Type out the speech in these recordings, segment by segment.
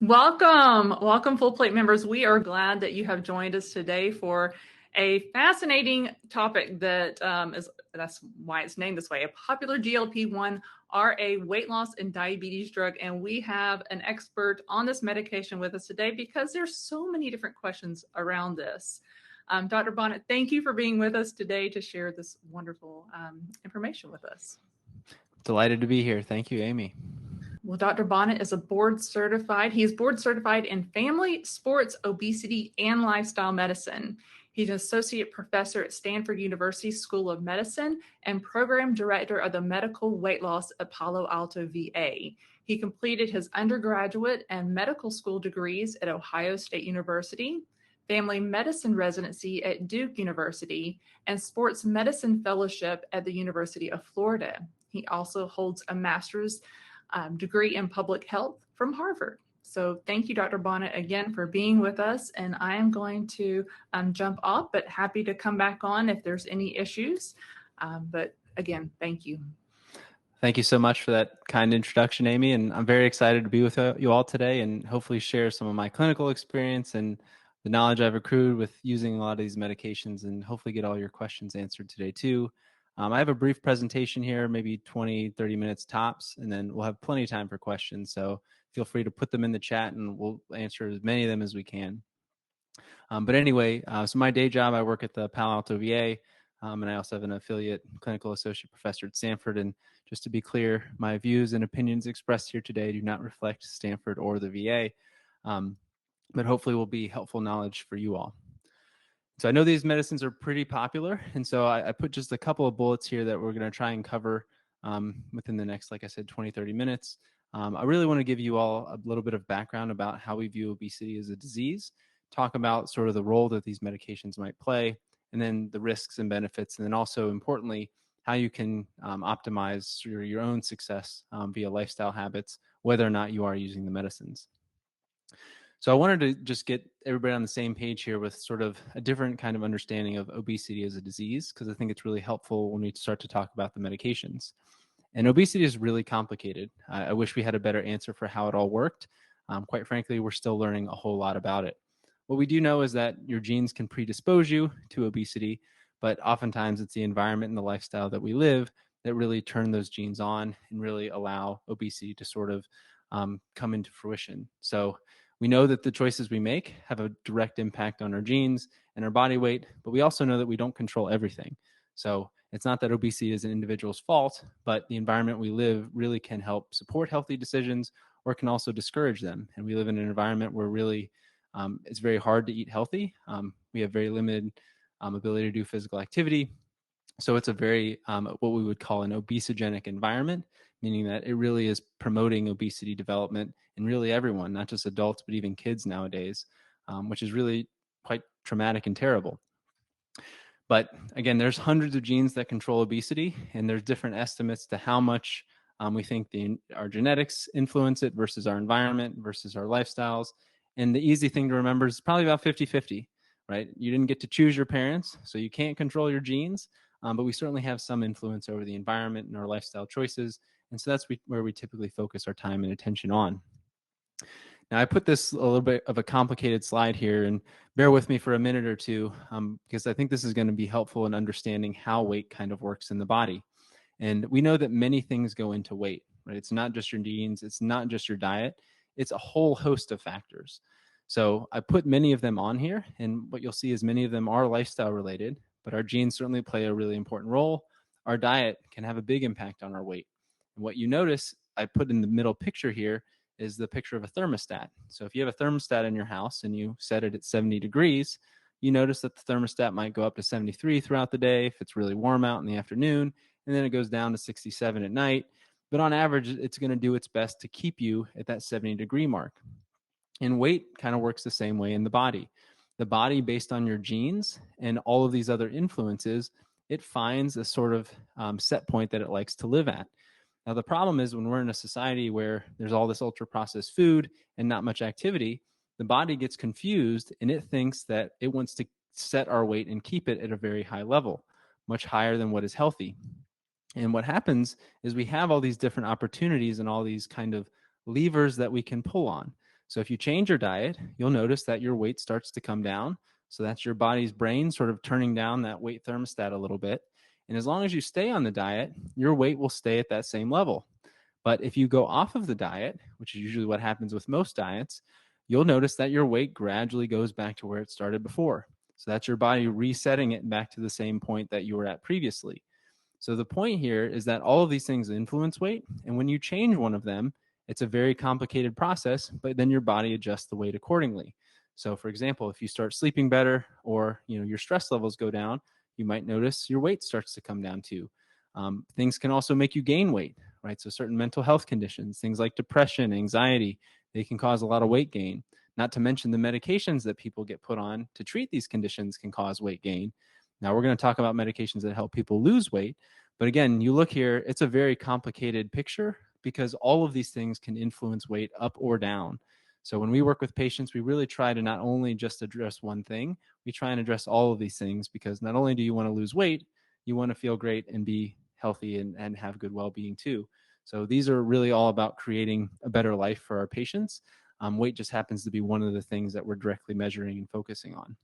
Welcome, Full Plate members. We are glad that you have joined us today for a fascinating topic that's why it's named this way, a popular GLP-1 RA weight loss and diabetes drug. And we have an expert on this medication with us today because there's so many different questions around this. Dr. Bonnet, thank you for being with us today to share this wonderful information with us. Delighted to be here. Thank you, Amy. Well, Dr. Bonnet is board certified in family, sports, obesity, and lifestyle medicine. He's an associate professor at Stanford University School of Medicine and program director of the medical weight loss at Palo Alto VA. He completed his undergraduate and medical school degrees at Ohio State University, family medicine residency at Duke University, and sports medicine fellowship at the University of Florida. He also holds a master's degree in public health from Harvard. So thank you, Dr. Bonnet, again for being with us. And I am going to jump off, but happy to come back on if there's any issues. But again, thank you. Thank you so much for that kind introduction, Amy. And I'm very excited to be with you all today and hopefully share some of my clinical experience and the knowledge I've accrued with using a lot of these medications and hopefully get all your questions answered today too. I have a brief presentation here, maybe 20, 30 minutes tops, and then we'll have plenty of time for questions. So feel free to put them in the chat and we'll answer as many of them as we can. But anyway, so my day job, I work at the Palo Alto VA, and I also have an affiliate clinical associate professor at Stanford. And just to be clear, my views and opinions expressed here today do not reflect Stanford or the VA, but hopefully will be helpful knowledge for you all. So I know these medicines are pretty popular, and so I put just a couple of bullets here that we're going to try and cover within the next, like I said, 20, 30 minutes. I really want to give you all a little bit of background about how we view obesity as a disease, talk about sort of the role that these medications might play, and then the risks and benefits, and then also, importantly, how you can optimize your own success via lifestyle habits, whether or not you are using the medicines. So I wanted to just get everybody on the same page here with sort of a different kind of understanding of obesity as a disease, because I think it's really helpful when we start to talk about the medications. And obesity is really complicated. I wish we had a better answer for how it all worked. Quite frankly, we're still learning a whole lot about it. What we do know is that your genes can predispose you to obesity, but oftentimes it's the environment and the lifestyle that we live that really turn those genes on and really allow obesity to sort of come into fruition. So we know that the choices we make have a direct impact on our genes and our body weight, but we also know that we don't control everything. So it's not that obesity is an individual's fault, but the environment we live really can help support healthy decisions or can also discourage them. And we live in an environment where really it's very hard to eat healthy. We have very limited ability to do physical activity. So it's a very, what we would call an obesogenic environment, meaning that it really is promoting obesity development in really everyone, not just adults, but even kids nowadays, which is really quite traumatic and terrible. But again, there's hundreds of genes that control obesity, and there's different estimates to how much we think our genetics influence it versus our environment versus our lifestyles. And the easy thing to remember is probably about 50-50, right? You didn't get to choose your parents, so you can't control your genes. But we certainly have some influence over the environment and our lifestyle choices. And so that's where we typically focus our time and attention on. Now, I put this a little bit of a complicated slide here, and bear with me for a minute or two, because I think this is going to be helpful in understanding how weight kind of works in the body. And we know that many things go into weight, right? It's not just your genes, it's not just your diet, it's a whole host of factors. So I put many of them on here, and what you'll see is many of them are lifestyle related, but our genes certainly play a really important role. Our diet can have a big impact on our weight. And what you notice, I put in the middle picture here, is the picture of a thermostat. So if you have a thermostat in your house and you set it at 70 degrees, you notice that the thermostat might go up to 73 throughout the day if it's really warm out in the afternoon, and then it goes down to 67 at night. But on average, it's going to do its best to keep you at that 70-degree mark. And weight kind of works the same way in the body. The body, based on your genes and all of these other influences, it finds a sort of set point that it likes to live at. Now, the problem is when we're in a society where there's all this ultra-processed food and not much activity, the body gets confused and it thinks that it wants to set our weight and keep it at a very high level, much higher than what is healthy. And what happens is we have all these different opportunities and all these kind of levers that we can pull on. So if you change your diet, you'll notice that your weight starts to come down. So that's your body's brain sort of turning down that weight thermostat a little bit. And as long as you stay on the diet, your weight will stay at that same level. But if you go off of the diet, which is usually what happens with most diets, you'll notice that your weight gradually goes back to where it started before. So that's your body resetting it back to the same point that you were at previously. So the point here is that all of these things influence weight. And when you change one of them, it's a very complicated process, but then your body adjusts the weight accordingly. So for example, if you start sleeping better or your stress levels go down, you might notice your weight starts to come down too. Things can also make you gain weight, right? So certain mental health conditions, things like depression, anxiety, they can cause a lot of weight gain. Not to mention the medications that people get put on to treat these conditions can cause weight gain. Now we're going to talk about medications that help people lose weight. But again, you look here, it's a very complicated picture because all of these things can influence weight up or down. So when we work with patients, we really try to not only just address one thing, we try and address all of these things because not only do you want to lose weight, you want to feel great and be healthy and have good well-being too. So these are really all about creating a better life for our patients. Weight just happens to be one of the things that we're directly measuring and focusing on.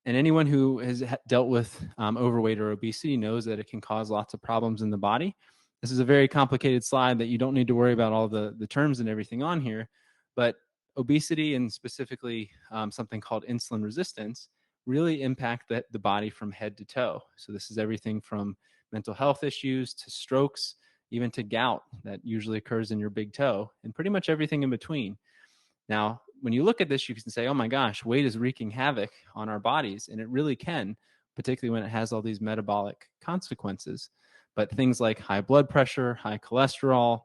And anyone who has dealt with overweight or obesity knows that it can cause lots of problems in the body. This is a very complicated slide that you don't need to worry about all the terms and everything on here, but obesity and specifically something called insulin resistance really impact the body from head to toe. So this is everything from mental health issues to strokes, even to gout that usually occurs in your big toe, and pretty much everything in between. Now, when you look at this, you can say, oh my gosh, weight is wreaking havoc on our bodies. And it really can, particularly when it has all these metabolic consequences. But things like high blood pressure, high cholesterol,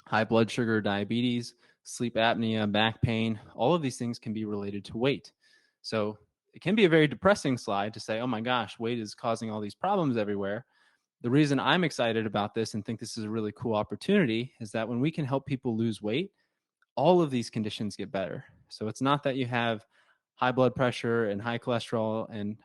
high blood sugar, diabetes, sleep apnea, back pain, all of these things can be related to weight. So it can be a very depressing slide to say, oh my gosh, weight is causing all these problems everywhere. The reason I'm excited about this and think this is a really cool opportunity is that when we can help people lose weight, all of these conditions get better. So it's not that you have high blood pressure and high cholesterol and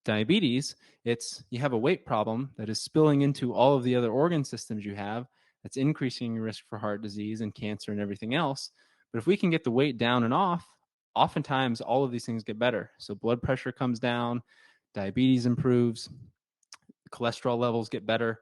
diabetes. It's you have a weight problem that is spilling into all of the other organ systems you have. That's increasing your risk for heart disease and cancer and everything else. But if we can get the weight down and off, oftentimes all of these things get better. So blood pressure comes down, diabetes improves, cholesterol levels get better,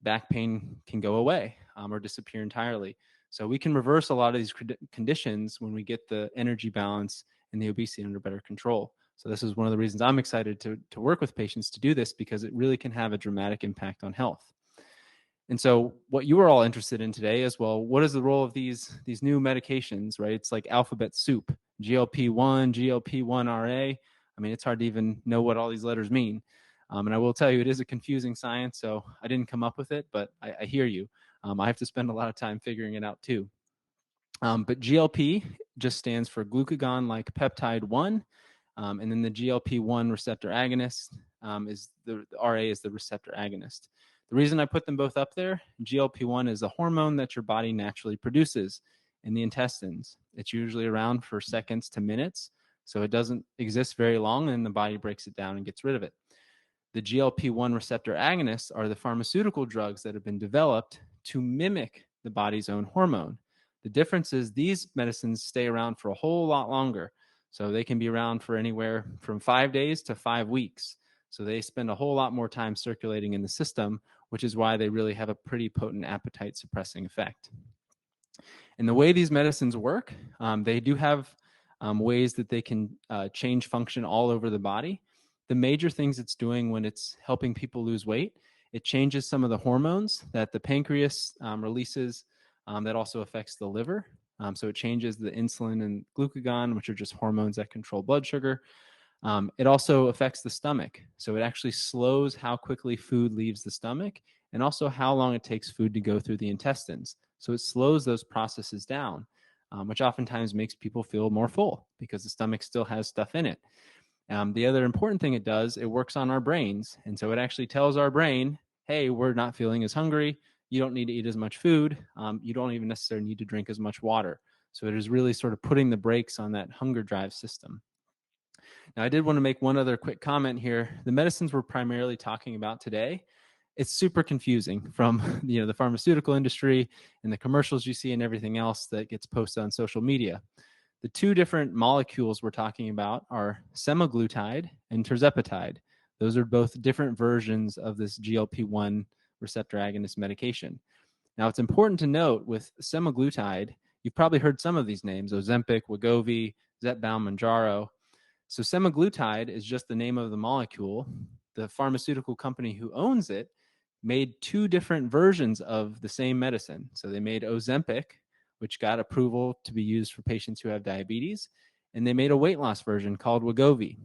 back pain can go away or disappear entirely. So we can reverse a lot of these conditions when we get the energy balance and the obesity under better control. So this is one of the reasons I'm excited to work with patients to do this, because it really can have a dramatic impact on health. And so what you are all interested in today is, well, what is the role of these new medications, right? It's like alphabet soup, GLP-1, GLP-1 RA. I mean, it's hard to even know what all these letters mean. And I will tell you, it is a confusing science, so I didn't come up with it, but I hear you. I have to spend a lot of time figuring it out too. But GLP just stands for glucagon-like peptide 1, and then the GLP-1 receptor agonist is the RA is the receptor agonist. The reason I put them both up there, GLP-1 is a hormone that your body naturally produces in the intestines. It's usually around for seconds to minutes, so it doesn't exist very long, and the body breaks it down and gets rid of it. The GLP-1 receptor agonists are the pharmaceutical drugs that have been developed to mimic the body's own hormone. The difference is these medicines stay around for a whole lot longer. So they can be around for anywhere from 5 days to 5 weeks. So they spend a whole lot more time circulating in the system, which is why they really have a pretty potent appetite suppressing effect. And the way these medicines work, they do have ways that they can change function all over the body. The major things it's doing when it's helping people lose weight, it changes some of the hormones that the pancreas releases that also affects the liver. So it changes the insulin and glucagon, which are just hormones that control blood sugar. It also affects the stomach. So it actually slows how quickly food leaves the stomach and also how long it takes food to go through the intestines. So it slows those processes down, which oftentimes makes people feel more full because the stomach still has stuff in it. The other important thing it does, it works on our brains. And so it actually tells our brain, hey, we're not feeling as hungry. You don't need to eat as much food. You don't even necessarily need to drink as much water. So it is really sort of putting the brakes on that hunger drive system. Now, I did want to make one other quick comment here. The medicines we're primarily talking about today, it's super confusing from the pharmaceutical industry and the commercials you see and everything else that gets posted on social media. The two different molecules we're talking about are semaglutide and tirzepatide. Those are both different versions of this GLP-1 receptor agonist medication. Now, it's important to note with semaglutide, you've probably heard some of these names: Ozempic, Wegovy, Zepbound, Mounjaro. So semaglutide is just the name of the molecule. The pharmaceutical company who owns it made two different versions of the same medicine. So they made Ozempic, which got approval to be used for patients who have diabetes, and they made a weight loss version called Wegovy.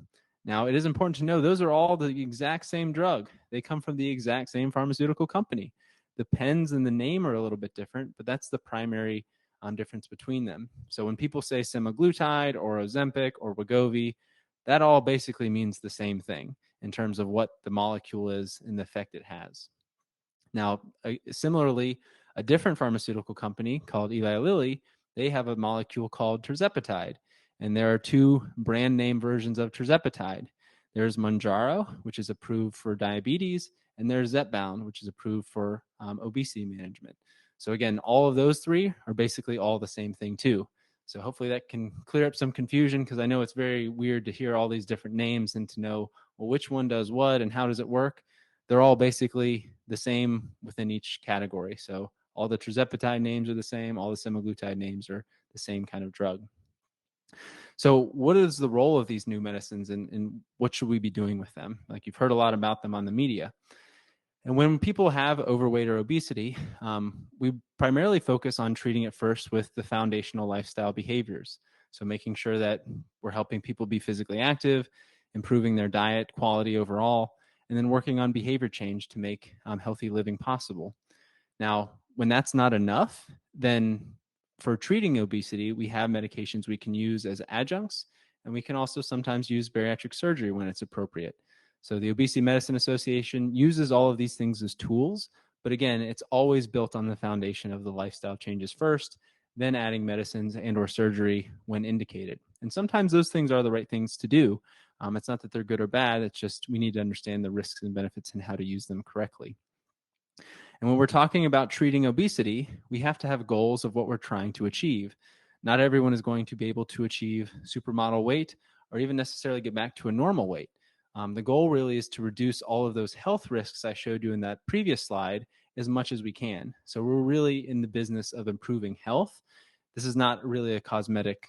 Now, it is important to know those are all the exact same drug. They come from the exact same pharmaceutical company. The pens and the name are a little bit different, but that's the primary difference between them. So when people say semaglutide or Ozempic or Wegovy, that all basically means the same thing in terms of what the molecule is and the effect it has. Now, similarly, a different pharmaceutical company called Eli Lilly, they have a molecule called Tirzepatide, and there are two brand name versions of Tirzepatide. There's Mounjaro, which is approved for diabetes, and there's Zepbound, which is approved for obesity management. So again, all of those three are basically all the same thing too. So hopefully that can clear up some confusion, because I know it's very weird to hear all these different names and to know, well, which one does what and how does it work? They're all basically the same within each category. So all the Tirzepatide names are the same. All the semaglutide names are the same kind of drug. So what is the role of these new medicines, and what should we be doing with them? Like, you've heard a lot about them on the media. And when people have overweight or obesity, we primarily focus on treating it first with the foundational lifestyle behaviors. So making sure that we're helping people be physically active, improving their diet quality overall, and then working on behavior change to make healthy living possible. Now, when that's not enough, then for treating obesity, we have medications we can use as adjuncts, and we can also sometimes use bariatric surgery when it's appropriate. So the Obesity Medicine Association uses all of these things as tools, but again, it's always built on the foundation of the lifestyle changes first, then adding medicines and or surgery when indicated. And sometimes those things are the right things to do. It's not that they're good or bad, it's just we need to understand the risks and benefits and how to use them correctly. And when we're talking about treating obesity, we have to have goals of what we're trying to achieve. Not everyone is going to be able to achieve supermodel weight or even necessarily get back to a normal weight. The goal really is to reduce all of those health risks I showed you in that previous slide as much as we can. So we're really in the business of improving health. This is not really a cosmetic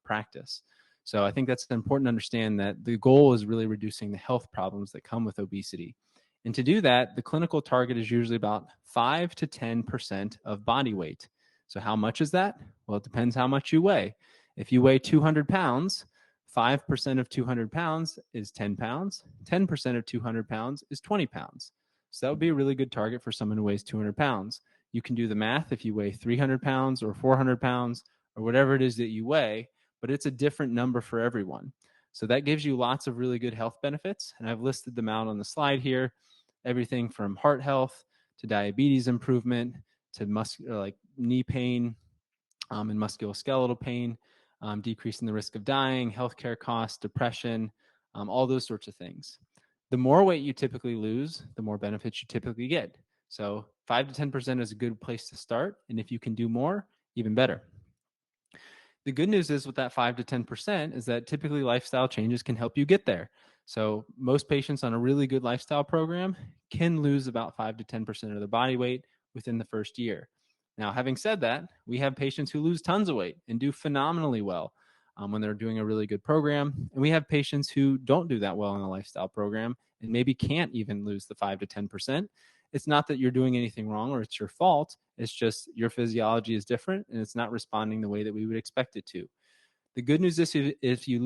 practice. So I think that's important to understand that the goal is really reducing the health problems that come with obesity. And to do that, the clinical target is usually about 5 to 10% of body weight. So how much is that? Well, it depends how much you weigh. If you weigh 200 pounds, 5% of 200 pounds is 10 pounds. 10% of 200 pounds is 20 pounds. So that would be a really good target for someone who weighs 200 pounds. You can do the math if you weigh 300 pounds or 400 pounds or whatever it is that you weigh, but it's a different number for everyone. So that gives you lots of really good health benefits. And I've listed them out on the slide here. Everything from heart health to diabetes improvement to knee pain and musculoskeletal pain, decreasing the risk of dying, healthcare costs, depression, all those sorts of things. The more weight you typically lose, the more benefits you typically get. So 5 to 10% is a good place to start. And if you can do more, even better. The good news is with that 5 to 10% is that typically lifestyle changes can help you get there. So most patients on a really good lifestyle program can lose about 5 to 10% of their body weight within the first year. Now, having said that, we have patients who lose tons of weight and do phenomenally well when they're doing a really good program. And we have patients who don't do that well in a lifestyle program and maybe can't even lose the 5 to 10%. It's not that you're doing anything wrong or it's your fault. It's just your physiology is different and it's not responding the way that we would expect it to. The good news is if you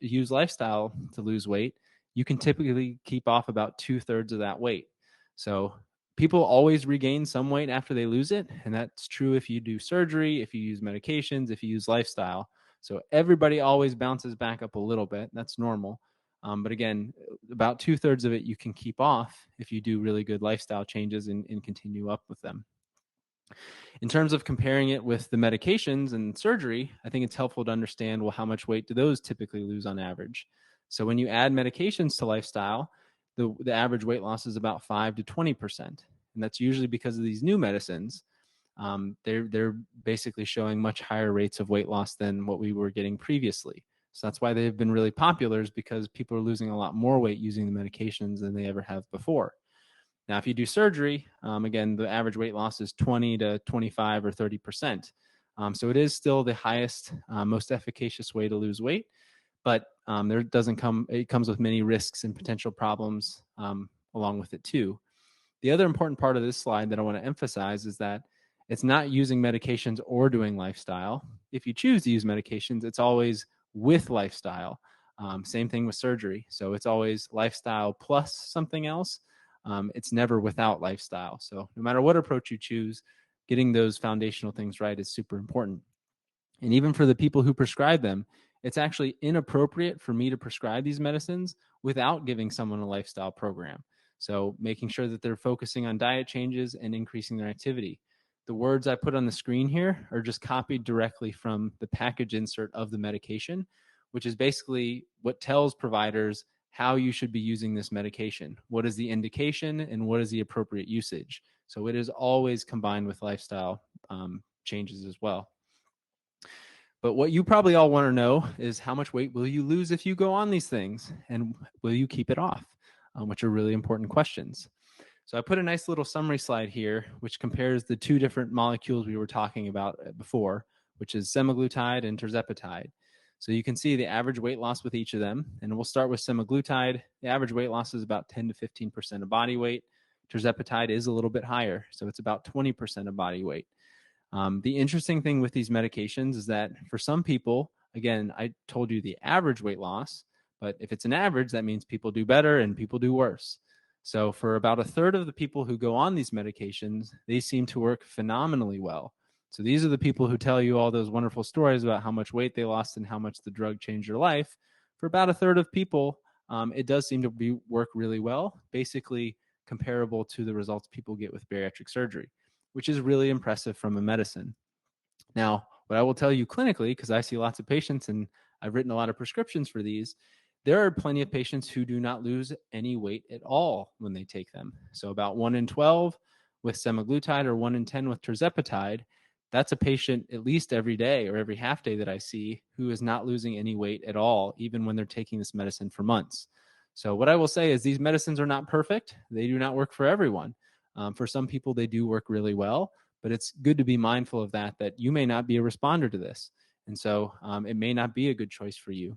use lifestyle to lose weight, you can typically keep off about 2/3 of that weight. So people always regain some weight after they lose it. And that's true if you do surgery, if you use medications, if you use lifestyle. So everybody always bounces back up a little bit. That's normal. But again, about 2/3 of it you can keep off if you do really good lifestyle changes and continue up with them. In terms of comparing it with the medications and surgery, I think it's helpful to understand, well, how much weight do those typically lose on average? So when you add medications to lifestyle, the average weight loss is about 5 to 20%. And that's usually because of these new medicines. They're basically showing much higher rates of weight loss than what we were getting previously. So that's why they've been really popular, is because people are losing a lot more weight using the medications than they ever have before. Now, if you do surgery, again, the average weight loss is 20 to 25 or 30%. So it is still the highest, most efficacious way to lose weight, but it comes with many risks and potential problems along with it too. The other important part of this slide that I want to emphasize is that it's not using medications or doing lifestyle. If you choose to use medications, it's always with lifestyle. Same thing with surgery. So it's always lifestyle plus something else. It's never without lifestyle. So no matter what approach you choose, getting those foundational things right is super important. And even for the people who prescribe them, it's actually inappropriate for me to prescribe these medicines without giving someone a lifestyle program. So making sure that they're focusing on diet changes and increasing their activity. The words I put on the screen here are just copied directly from the package insert of the medication, which is basically what tells providers how you should be using this medication. What is the indication and what is the appropriate usage? So it is always combined with lifestyle changes as well. But what you probably all want to know is how much weight will you lose if you go on these things, and will you keep it off, which are really important questions. So I put a nice little summary slide here, which compares the two different molecules we were talking about before, which is semaglutide and tirzepatide. So you can see the average weight loss with each of them. And we'll start with semaglutide. The average weight loss is about 10 to 15% of body weight. Tirzepatide is a little bit higher, so it's about 20% of body weight. The interesting thing with these medications is that for some people, again, I told you the average weight loss, but if it's an average, that means people do better and people do worse. So for about a third of the people who go on these medications, they seem to work phenomenally well. So these are the people who tell you all those wonderful stories about how much weight they lost and how much the drug changed their life. For about a third of people, it does seem to work really well, basically comparable to the results people get with bariatric surgery, which is really impressive from a medicine. Now, what I will tell you clinically, because I see lots of patients and I've written a lot of prescriptions for these, there are plenty of patients who do not lose any weight at all when they take them. So about 1 in 12 with semaglutide or 1 in 10 with tirzepatide, that's a patient at least every day or every half day that I see who is not losing any weight at all, even when they're taking this medicine for months. So what I will say is these medicines are not perfect. They do not work for everyone. For some people, they do work really well, but it's good to be mindful of that you may not be a responder to this. And so it may not be a good choice for you.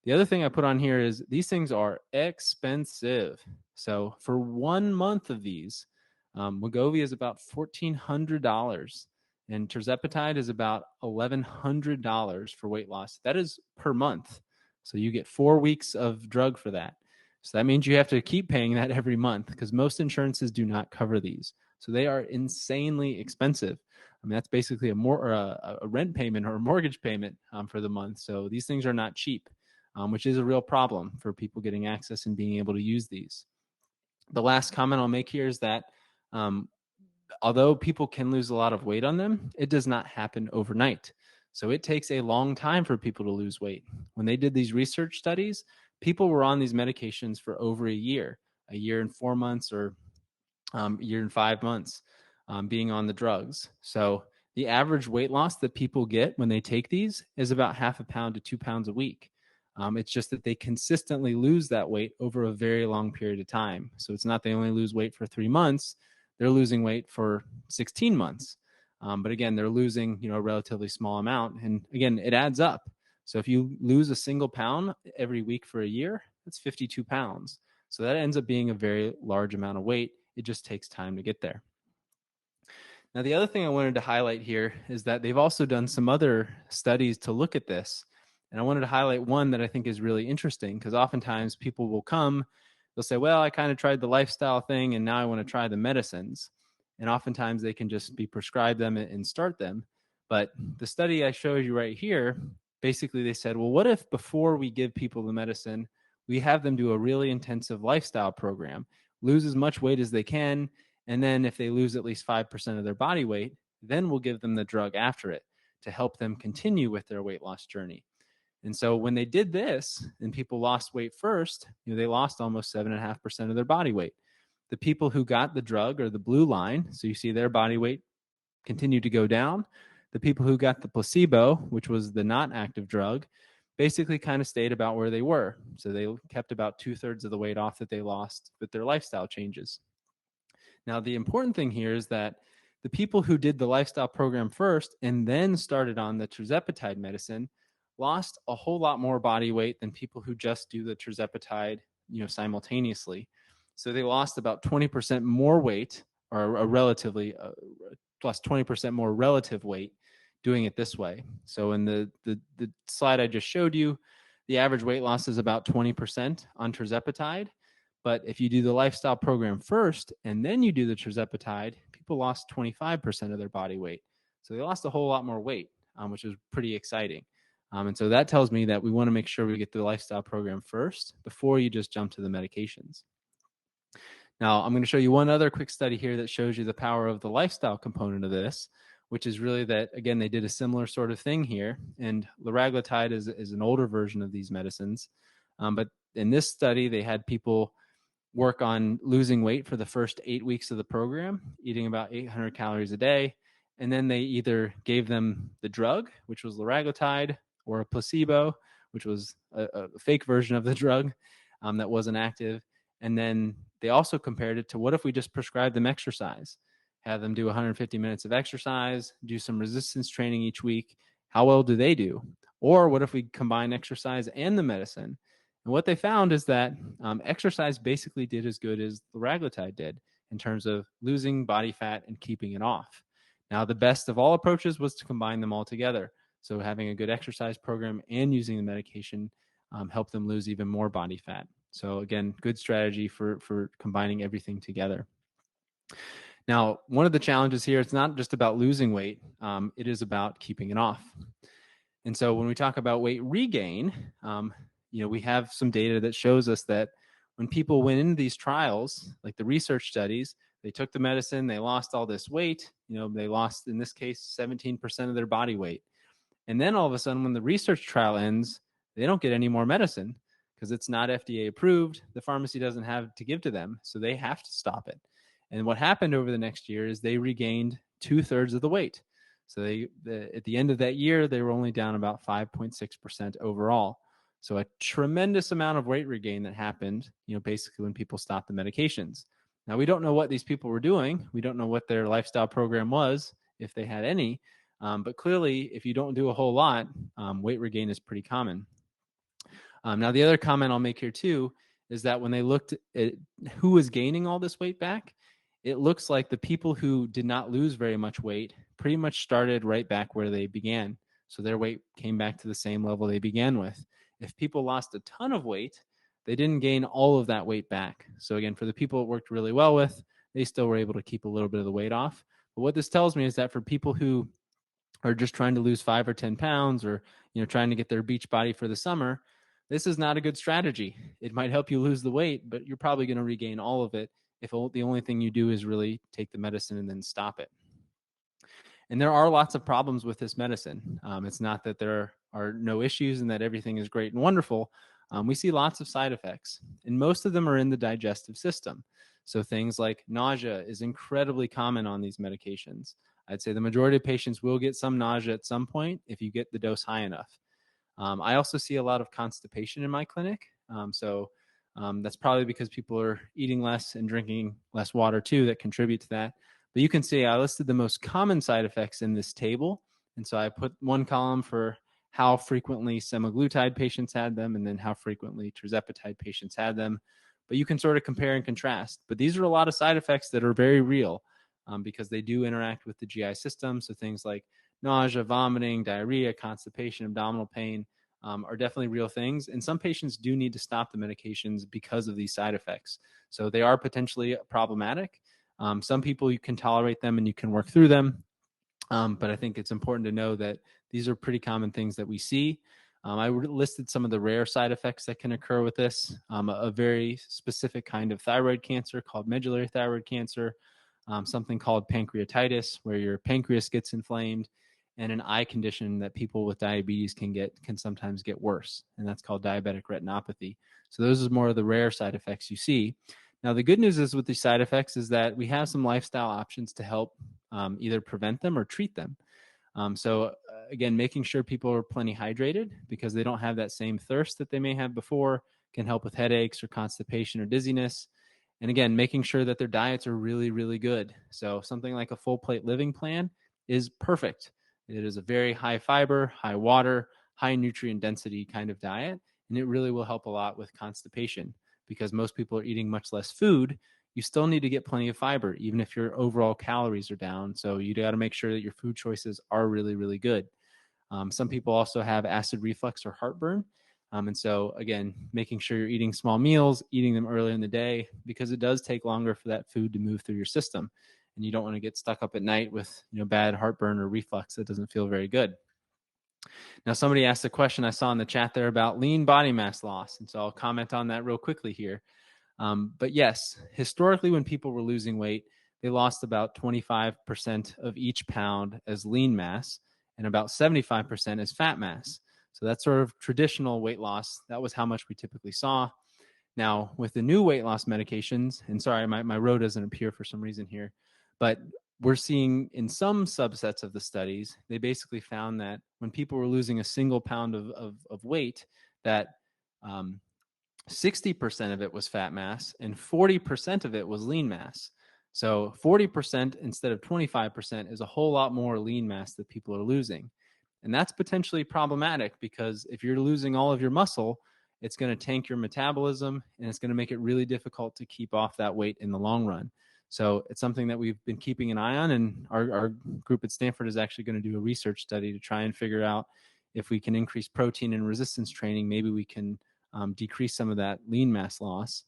The other thing I put on here is these things are expensive. So for 1 month of these, Wegovy is about $1,400 and tirzepatide is about $1,100 for weight loss. That is per month. So you get 4 weeks of drug for that. So that means you have to keep paying that every month because most insurances do not cover these. So they are insanely expensive. I mean, that's basically a rent payment or a mortgage payment for the month. So these things are not cheap, which is a real problem for people getting access and being able to use these. The last comment I'll make here is that although people can lose a lot of weight on them, it does not happen overnight. So it takes a long time for people to lose weight. When they did these research studies, people were on these medications for over a year and 4 months, or a year and 5 months being on the drugs. So the average weight loss that people get when they take these is about 1/2 pound to 2 pounds a week. It's just that they consistently lose that weight over a very long period of time. So it's not they only lose weight for 3 months, they're losing weight for 16 months. But again, they're losing, a relatively small amount. And again, it adds up. So if you lose a single pound every week for a year, that's 52 pounds. So that ends up being a very large amount of weight. It just takes time to get there. Now, the other thing I wanted to highlight here is that they've also done some other studies to look at this. And I wanted to highlight one that I think is really interesting because oftentimes people will come, they'll say, well, I kind of tried the lifestyle thing and now I want to try the medicines. And oftentimes they can just be prescribed them and start them. But the study I showed you right here, basically they said, well, what if before we give people the medicine, we have them do a really intensive lifestyle program, lose as much weight as they can, and then if they lose at least 5% of their body weight, then we'll give them the drug after it to help them continue with their weight loss journey. And so when they did this and people lost weight first, they lost almost 7.5% of their body weight. The people who got the drug, or the blue line, so you see their body weight continued to go down. The people who got the placebo, which was the not active drug, basically kind of stayed about where they were. So they kept about 2/3 of the weight off that they lost with their lifestyle changes. Now, the important thing here is that the people who did the lifestyle program first and then started on the Tirzepatide medicine lost a whole lot more body weight than people who just do the Tirzepatide, simultaneously. So they lost about 20% more weight, or a relatively plus 20% more relative weight doing it this way. So in the slide I just showed you, the average weight loss is about 20% on Tirzepatide. But if you do the lifestyle program first and then you do the Tirzepatide, people lost 25% of their body weight. So they lost a whole lot more weight, which is pretty exciting. And so that tells me that we want to make sure we get the lifestyle program first before you just jump to the medications. Now, I'm going to show you one other quick study here that shows you the power of the lifestyle component of this, which is really that, again, they did a similar sort of thing here. And liraglutide is an older version of these medicines. But in this study, they had people work on losing weight for the first 8 weeks of the program, eating about 800 calories a day. And then they either gave them the drug, which was liraglutide, or a placebo, which was a fake version of the drug that wasn't active. And then they also compared it to, what if we just prescribed them exercise, have them do 150 minutes of exercise, do some resistance training each week. How well do they do? Or what if we combine exercise and the medicine? And what they found is that exercise basically did as good as liraglutide did in terms of losing body fat and keeping it off. Now, the best of all approaches was to combine them all together. So having a good exercise program and using the medication helped them lose even more body fat. So again, good strategy for combining everything together. Now, one of the challenges here, it's not just about losing weight, it is about keeping it off. And so when we talk about weight regain, we have some data that shows us that when people went into these trials, like the research studies, they took the medicine, they lost all this weight, they lost, in this case, 17% of their body weight. And then all of a sudden, when the research trial ends, they don't get any more medicine because it's not FDA approved. The pharmacy doesn't have to give to them, so they have to stop it. And what happened over the next year is they regained 2/3 of the weight. So at the end of that year, they were only down about 5.6% overall. So a tremendous amount of weight regain that happened, basically when people stopped the medications. Now, we don't know what these people were doing. We don't know what their lifestyle program was, if they had any. But clearly, if you don't do a whole lot, weight regain is pretty common. Now, the other comment I'll make here too is that when they looked at who was gaining all this weight back, it looks like the people who did not lose very much weight pretty much started right back where they began. So their weight came back to the same level they began with. If people lost a ton of weight, they didn't gain all of that weight back. So again, for the people it worked really well with, they still were able to keep a little bit of the weight off. But what this tells me is that for people who are just trying to lose 5 or 10 pounds, or trying to get their beach body for the summer, this is not a good strategy. It might help you lose the weight, but you're probably going to regain all of it if the only thing you do is really take the medicine and then stop it. And there are lots of problems with this medicine. It's not that there are no issues and that everything is great and wonderful. We see lots of side effects, and most of them are in the digestive system. So things like nausea is incredibly common on these medications. I'd say the majority of patients will get some nausea at some point if you get the dose high enough. I also see a lot of constipation in my clinic. That's probably because people are eating less and drinking less water too, that contribute to that. But you can see I listed the most common side effects in this table. And so I put one column for how frequently semaglutide patients had them, and then how frequently Tirzepatide patients had them. But you can sort of compare and contrast. But these are a lot of side effects that are very real because they do interact with the GI system. So things like nausea, vomiting, diarrhea, constipation, abdominal pain are definitely real things. And some patients do need to stop the medications because of these side effects. So they are potentially problematic. Some people, you can tolerate them and you can work through them. But I think it's important to know that these are pretty common things that we see. I listed some of the rare side effects that can occur with this. A very specific kind of thyroid cancer called medullary thyroid cancer, something called pancreatitis, where your pancreas gets inflamed, and an eye condition that people with diabetes can sometimes get worse, and that's called diabetic retinopathy. So those are more of the rare side effects you see. Now, the good news is with these side effects is that we have some lifestyle options to help either prevent them or treat them. So again, making sure people are plenty hydrated because they don't have that same thirst that they may have before can help with headaches or constipation or dizziness. And again, making sure that their diets are really, really good. So something like a full plate living plan is perfect. It is a very high fiber, high water, high nutrient density kind of diet. And it really will help a lot with constipation because most people are eating much less food. You still need to get plenty of fiber, even if your overall calories are down. So you got to make sure that your food choices are really, really good. Some people also have acid reflux or heartburn. And so, again, making sure you're eating small meals, eating them early in the day, because it does take longer for that food to move through your system. And you don't want to get stuck up at night with bad heartburn or reflux that doesn't feel very good. Now, somebody asked a question I saw in the chat there about lean body mass loss. And so I'll comment on that real quickly here. But yes, historically, when people were losing weight, they lost about 25% of each pound as lean mass and about 75% as fat mass. So that's sort of traditional weight loss. That was how much we typically saw. Now, with the new weight loss medications, and sorry, my row doesn't appear for some reason here, but we're seeing in some subsets of the studies, they basically found that when people were losing a single pound of weight, that 60% of it was fat mass and 40% of it was lean mass. So 40% instead of 25% is a whole lot more lean mass that people are losing. And that's potentially problematic because if you're losing all of your muscle, it's going to tank your metabolism and it's going to make it really difficult to keep off that weight in the long run. So it's something that we've been keeping an eye on, and our group at Stanford is actually going to do a research study to try and figure out if we can increase protein and resistance training, maybe we can decrease some of that lean mass loss.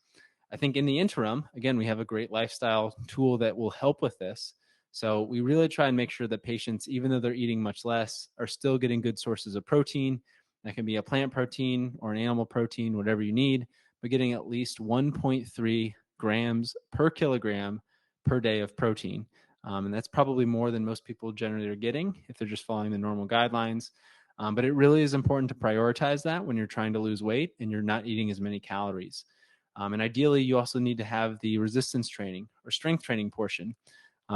I think in the interim, again, we have a great lifestyle tool that will help with this. So we really try and make sure that patients, even though they're eating much less, are still getting good sources of protein. That can be a plant protein or an animal protein, whatever you need, but getting at least 1.3 grams per kilogram per day of protein. And that's probably more than most people generally are getting if they're just following the normal guidelines. But it really is important to prioritize that when you're trying to lose weight and you're not eating as many calories. And ideally, you also need to have the resistance training or strength training portion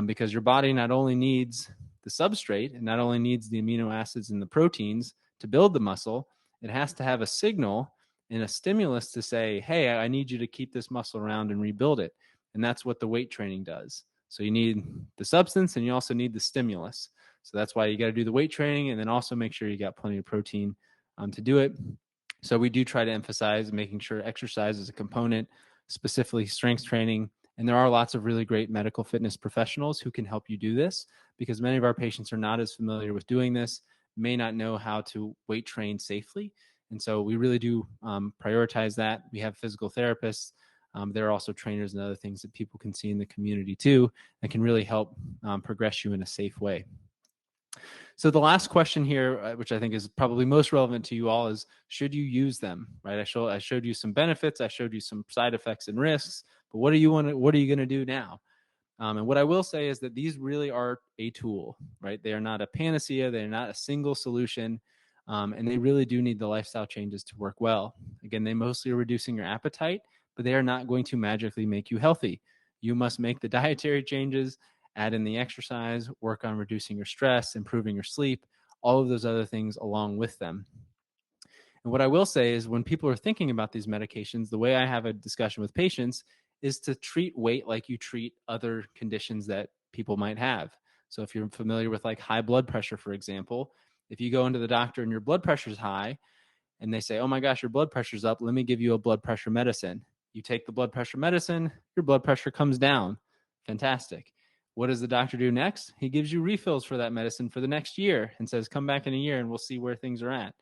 because your body not only needs the substrate and not only needs the amino acids and the proteins to build the muscle, it has to have a signal and a stimulus to say, hey, I need you to keep this muscle around and rebuild it. And that's what the weight training does. So you need the substance and you also need the stimulus. So that's why you got to do the weight training and then also make sure you got plenty of protein to do it. So we do try to emphasize making sure exercise is a component, specifically strength training. And there are lots of really great medical fitness professionals who can help you do this because many of our patients are not as familiar with doing this, may not know how to weight train safely. And so we really do prioritize that. We have physical therapists. There are also trainers and other things that people can see in the community too that can really help progress you in a safe way. So the last question here, which I think is probably most relevant to you all, is should you use them? Right? I showed you some benefits. I showed you some side effects and risks. But what are you going to do now? And what I will say is that these really are a tool, right? They are not a panacea. They're not a single solution. And they really do need the lifestyle changes to work well. Again, they mostly are reducing your appetite, but they are not going to magically make you healthy. You must make the dietary changes, add in the exercise, work on reducing your stress, improving your sleep, all of those other things along with them. And what I will say is when people are thinking about these medications, the way I have a discussion with patients is to treat weight like you treat other conditions that people might have. So if you're familiar with like high blood pressure, for example, if you go into the doctor and your blood pressure is high and they say, oh my gosh, your blood pressure's up, let me give you a blood pressure medicine. You take the blood pressure medicine, your blood pressure comes down. Fantastic. What does the doctor do next? He gives you refills for that medicine for the next year and says, come back in a year and we'll see where things are at.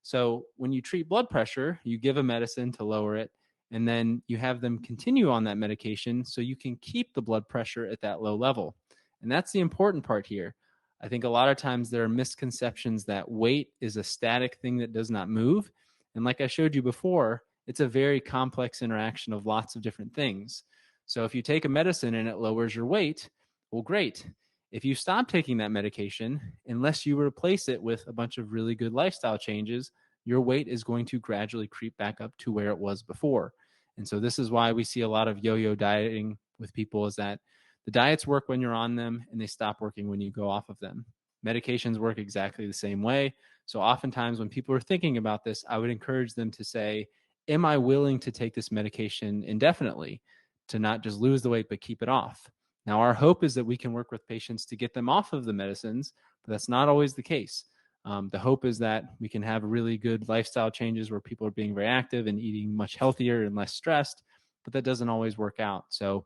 So when you treat blood pressure, you give a medicine to lower it, and then you have them continue on that medication so you can keep the blood pressure at that low level. And that's the important part here. I think a lot of times there are misconceptions that weight is a static thing that does not move. And like I showed you before, it's a very complex interaction of lots of different things. So if you take a medicine and it lowers your weight, well, great. If you stop taking that medication, unless you replace it with a bunch of really good lifestyle changes, your weight is going to gradually creep back up to where it was before. And so this is why we see a lot of yo-yo dieting with people, is that the diets work when you're on them and they stop working when you go off of them. Medications work exactly the same way. So oftentimes when people are thinking about this, I would encourage them to say, am I willing to take this medication indefinitely to not just lose the weight, but keep it off? Now, our hope is that we can work with patients to get them off of the medicines, but that's not always the case. The hope is that we can have really good lifestyle changes where people are being very active and eating much healthier and less stressed, but that doesn't always work out. So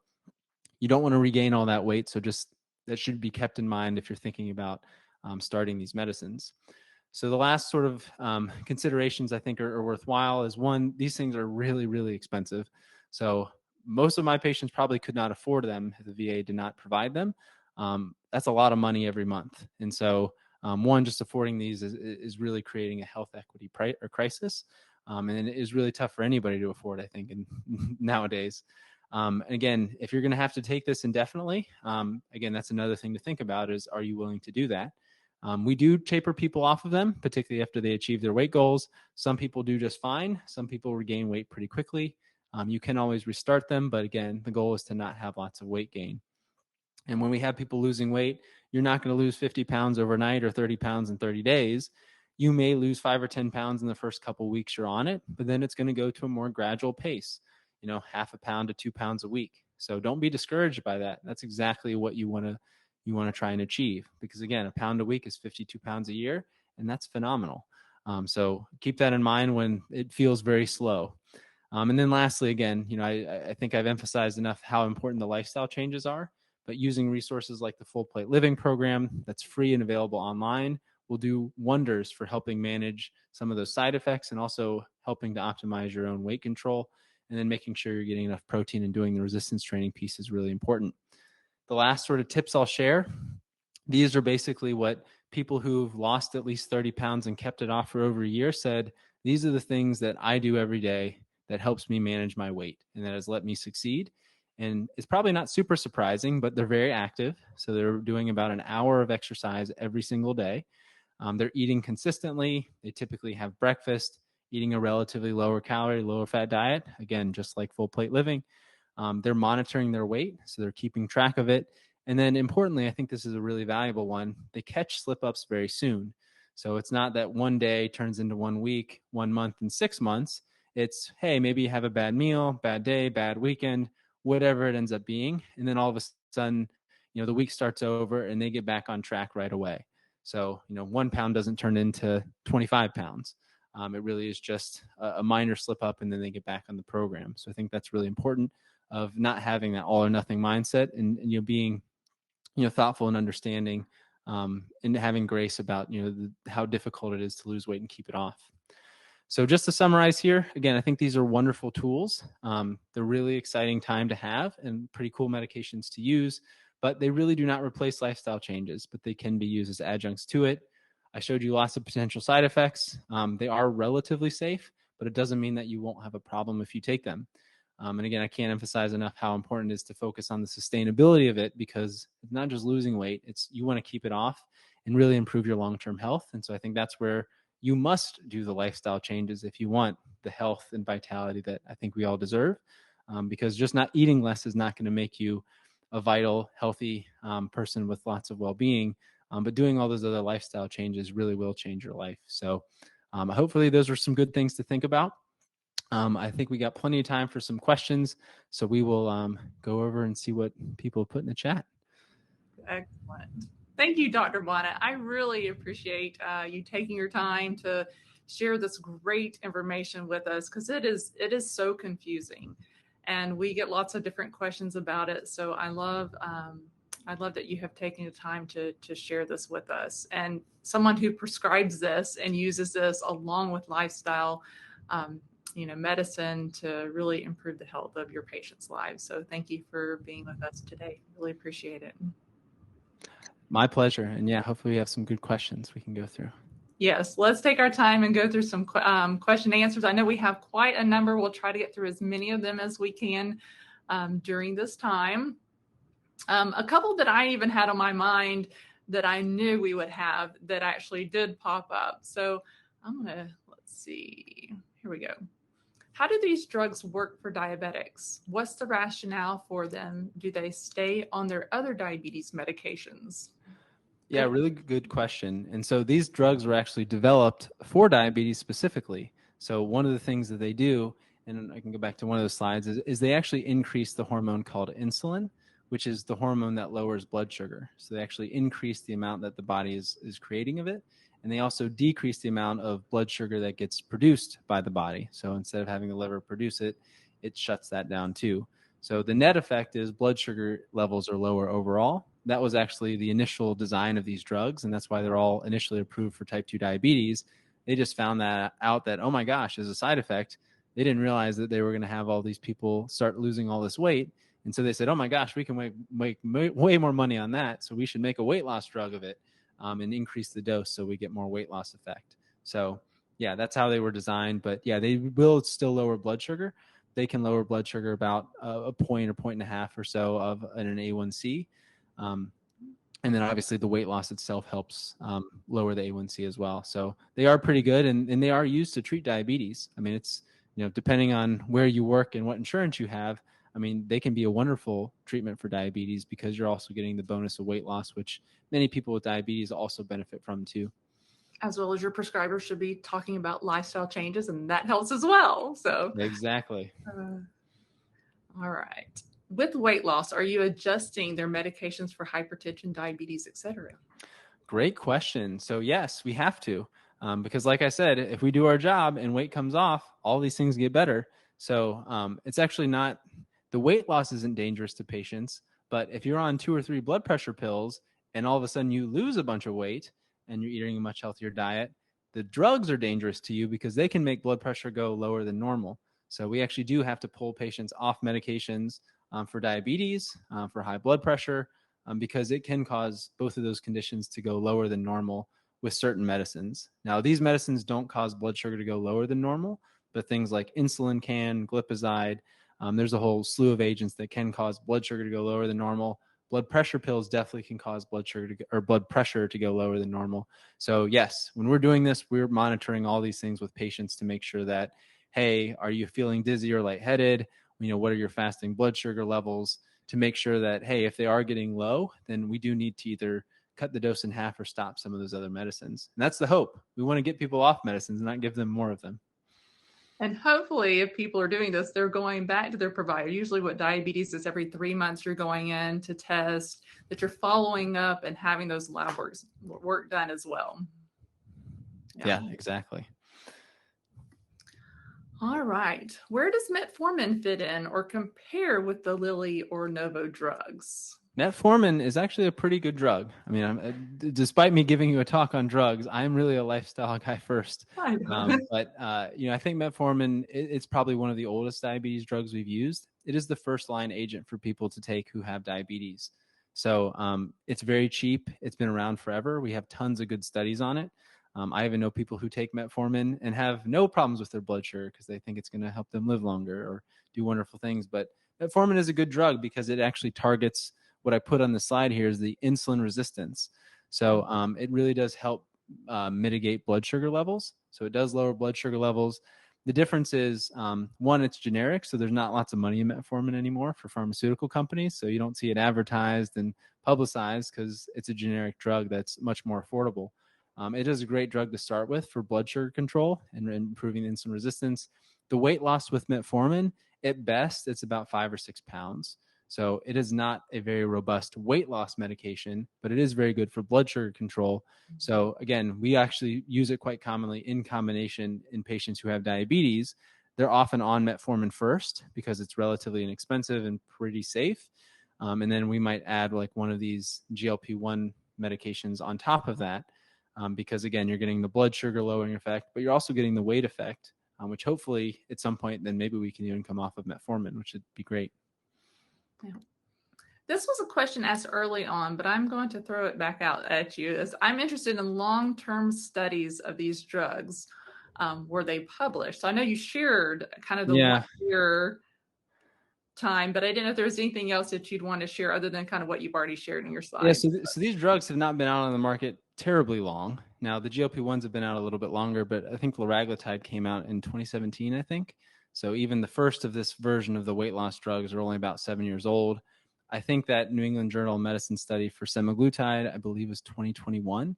you don't want to regain all that weight. So just that should be kept in mind if you're thinking about starting these medicines. So the last sort of considerations I think are worthwhile is, one, these things are really, really expensive. So most of my patients probably could not afford them if the VA did not provide them. That's a lot of money every month. And so one, just affording these is really creating a health equity crisis. And it is really tough for anybody to afford, I think, nowadays. And again, if you're going to have to take this indefinitely, again, that's another thing to think about is, are you willing to do that? We do taper people off of them, particularly after they achieve their weight goals. Some people do just fine. Some people regain weight pretty quickly. You can always restart them, but again, the goal is to not have lots of weight gain. And when we have people losing weight, you're not going to lose 50 pounds overnight or 30 pounds in 30 days. You may lose 5 or 10 pounds in the first couple of weeks you're on it, but then it's going to go to a more gradual pace, half a pound to 2 pounds a week. So don't be discouraged by that. That's exactly what you want to try and achieve, because again, a pound a week is 52 pounds a year, and that's phenomenal. So keep that in mind when it feels very slow. And then lastly, again, I think I've emphasized enough how important the lifestyle changes are, but using resources like the Full Plate Living program that's free and available online will do wonders for helping manage some of those side effects and also helping to optimize your own weight control. And then making sure you're getting enough protein and doing the resistance training piece is really important. The last sort of tips I'll share, these are basically what people who've lost at least 30 pounds and kept it off for over a year said, these are the things that I do every day that helps me manage my weight and that has let me succeed. And it's probably not super surprising, but they're very active. So they're doing about an hour of exercise every single day. They're eating consistently. They typically have breakfast, eating a relatively lower calorie, lower fat diet. Again, just like Full Plate Living. They're monitoring their weight, so they're keeping track of it. And then importantly, I think this is a really valuable one, they catch slip-ups very soon. So it's not that one day turns into 1 week, 1 month, and 6 months. It's, hey, maybe you have a bad meal, bad day, bad weekend, whatever it ends up being. And then all of a sudden, the week starts over and they get back on track right away. So, 1 pound doesn't turn into 25 pounds. It really is just a minor slip up and then they get back on the program. So I think that's really important, of not having that all or nothing mindset and being, thoughtful and understanding and having grace about, how difficult it is to lose weight and keep it off. So just to summarize here, again, I think these are wonderful tools. They're really exciting time to have and pretty cool medications to use, but they really do not replace lifestyle changes, but they can be used as adjuncts to it. I showed you lots of potential side effects. They are relatively safe, but it doesn't mean that you won't have a problem if you take them. And again, I can't emphasize enough how important it is to focus on the sustainability of it, because it's not just losing weight, it's you want to keep it off and really improve your long-term health. And so I think that's where you must do the lifestyle changes if you want the health and vitality that I think we all deserve, because just not eating less is not going to make you a vital, healthy person with lots of well-being. But doing all those other lifestyle changes really will change your life. So hopefully those were some good things to think about. I think we got plenty of time for some questions. So we will go over and see what people put in the chat. Excellent. Thank you, Dr. Bonnet. I really appreciate you taking your time to share this great information with us, because it is so confusing and we get lots of different questions about it. So I love that you have taken the time to share this with us, and someone who prescribes this and uses this along with lifestyle, medicine to really improve the health of your patients' lives. So thank you for being with us today. Really appreciate it. My pleasure. And yeah, hopefully we have some good questions we can go through. Yes, let's take our time and go through some question and answers. I know we have quite a number. We'll try to get through as many of them as we can during this time. A couple that I even had on my mind that I knew we would have that actually did pop up. So let's see. Here we go. How do these drugs work for diabetics? What's the rationale for them? Do they stay on their other diabetes medications? Yeah, really good question. And so these drugs were actually developed for diabetes specifically. So one of the things that they do, and I can go back to one of those slides, is they actually increase the hormone called insulin, which is the hormone that lowers blood sugar. So they actually increase the amount that the body is creating of it. And they also decrease the amount of blood sugar that gets produced by the body. So instead of having the liver produce it, it shuts that down too. So the net effect is blood sugar levels are lower overall. That was actually the initial design of these drugs, and that's why they're all initially approved for type 2 diabetes. They just found that out that, oh my gosh, as a side effect, they didn't realize that they were going to have all these people start losing all this weight. And so they said, oh my gosh, we can make way more money on that. So we should make a weight loss drug of it and increase the dose so we get more weight loss effect. So yeah, that's how they were designed. But yeah, they will still lower blood sugar. They can lower blood sugar about a point or point and a half or so of an A1C. And then obviously the weight loss itself helps lower the A1C as well. So they are pretty good, and they are used to treat diabetes. I mean, it's, depending on where you work and what insurance you have, I mean, they can be a wonderful treatment for diabetes because you're also getting the bonus of weight loss, which many people with diabetes also benefit from too. As well as your prescriber should be talking about lifestyle changes, and that helps as well. So, Exactly. All right. With weight loss, are you adjusting their medications for hypertension, diabetes, etc.? Great question. So yes, we have to, because like I said, if we do our job and weight comes off, all these things get better. So it's actually not, the weight loss isn't dangerous to patients, but if you're on 2 or 3 blood pressure pills and all of a sudden you lose a bunch of weight and you're eating a much healthier diet, the drugs are dangerous to you because they can make blood pressure go lower than normal. So we actually do have to pull patients off medications for diabetes, for high blood pressure, because it can cause both of those conditions to go lower than normal with certain medicines. Now, these medicines don't cause blood sugar to go lower than normal, but things like insulin can, glipizide, there's a whole slew of agents that can cause blood sugar to go lower than normal. Blood pressure pills definitely can cause blood sugar or blood pressure to go lower than normal. So yes, when we're doing this, we're monitoring all these things with patients to make sure that, hey, are you feeling dizzy or lightheaded? What are your fasting blood sugar levels? To make sure that, hey, if they are getting low, then we do need to either cut the dose in half or stop some of those other medicines. And that's the hope. We want to get people off medicines and not give them more of them. And hopefully, if people are doing this, they're going back to their provider. Usually, what diabetes is, every 3 months you're going in to test, that you're following up and having those lab work done as well. Yeah, exactly. All right. Where does metformin fit in or compare with the Lilly or Novo drugs? Metformin is actually a pretty good drug. I mean, despite me giving you a talk on drugs, I'm really a lifestyle guy first. I know. But I think metformin, it's probably one of the oldest diabetes drugs we've used. It is the first line agent for people to take who have diabetes. So it's very cheap. It's been around forever. We have tons of good studies on it. I even know people who take metformin and have no problems with their blood sugar because they think it's going to help them live longer or do wonderful things. But metformin is a good drug because it actually targets what I put on the slide here is the insulin resistance. So it really does help mitigate blood sugar levels. So it does lower blood sugar levels. The difference is, one, it's generic, so there's not lots of money in metformin anymore for pharmaceutical companies. So you don't see it advertised and publicized because it's a generic drug that's much more affordable. It is a great drug to start with for blood sugar control and improving insulin resistance. The weight loss with metformin, at best, it's about 5 or 6 pounds. So it is not a very robust weight loss medication, but it is very good for blood sugar control. So again, we actually use it quite commonly in combination in patients who have diabetes. They're often on metformin first because it's relatively inexpensive and pretty safe. And then we might add like one of these GLP-1 medications on top of that. Because again, you're getting the blood sugar lowering effect, but you're also getting the weight effect, which hopefully at some point, then maybe we can even come off of metformin, which would be great. Yeah. This was a question asked early on, but I'm going to throw it back out at you. As I'm interested in long-term studies of these drugs. Were they published? So I know you shared kind of the 1 year time, but I didn't know if there was anything else that you'd want to share other than kind of what you've already shared in your Yeah, slides. so these drugs have not been out on the market terribly long. Now, the GLP-1s have been out a little bit longer, but I think liraglutide came out in 2017, I think. So even the first of this version of the weight loss drugs are only about 7 years old. I think that New England Journal of Medicine study for semaglutide, I believe, was 2021.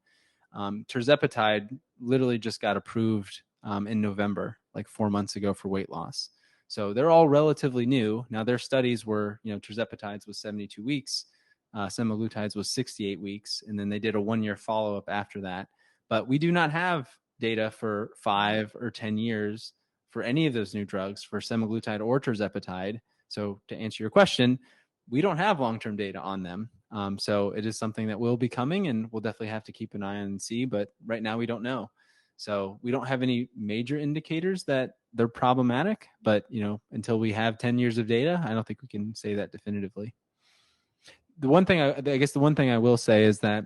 Tirzepatide literally just got approved in November, like 4 months ago, for weight loss. So they're all relatively new. Now, their studies were, tirzepatide's was 72 weeks. Semaglutide's was 68 weeks, and then they did a 1-year follow-up after that. But we do not have data for 5 or 10 years for any of those new drugs, for semaglutide or tirzepatide. So to answer your question, we don't have long-term data on them. So it is something that will be coming, and we'll definitely have to keep an eye on and see. But right now, we don't know. So we don't have any major indicators that they're problematic. But until we have 10 years of data, I don't think we can say that definitively. The one thing I will say is that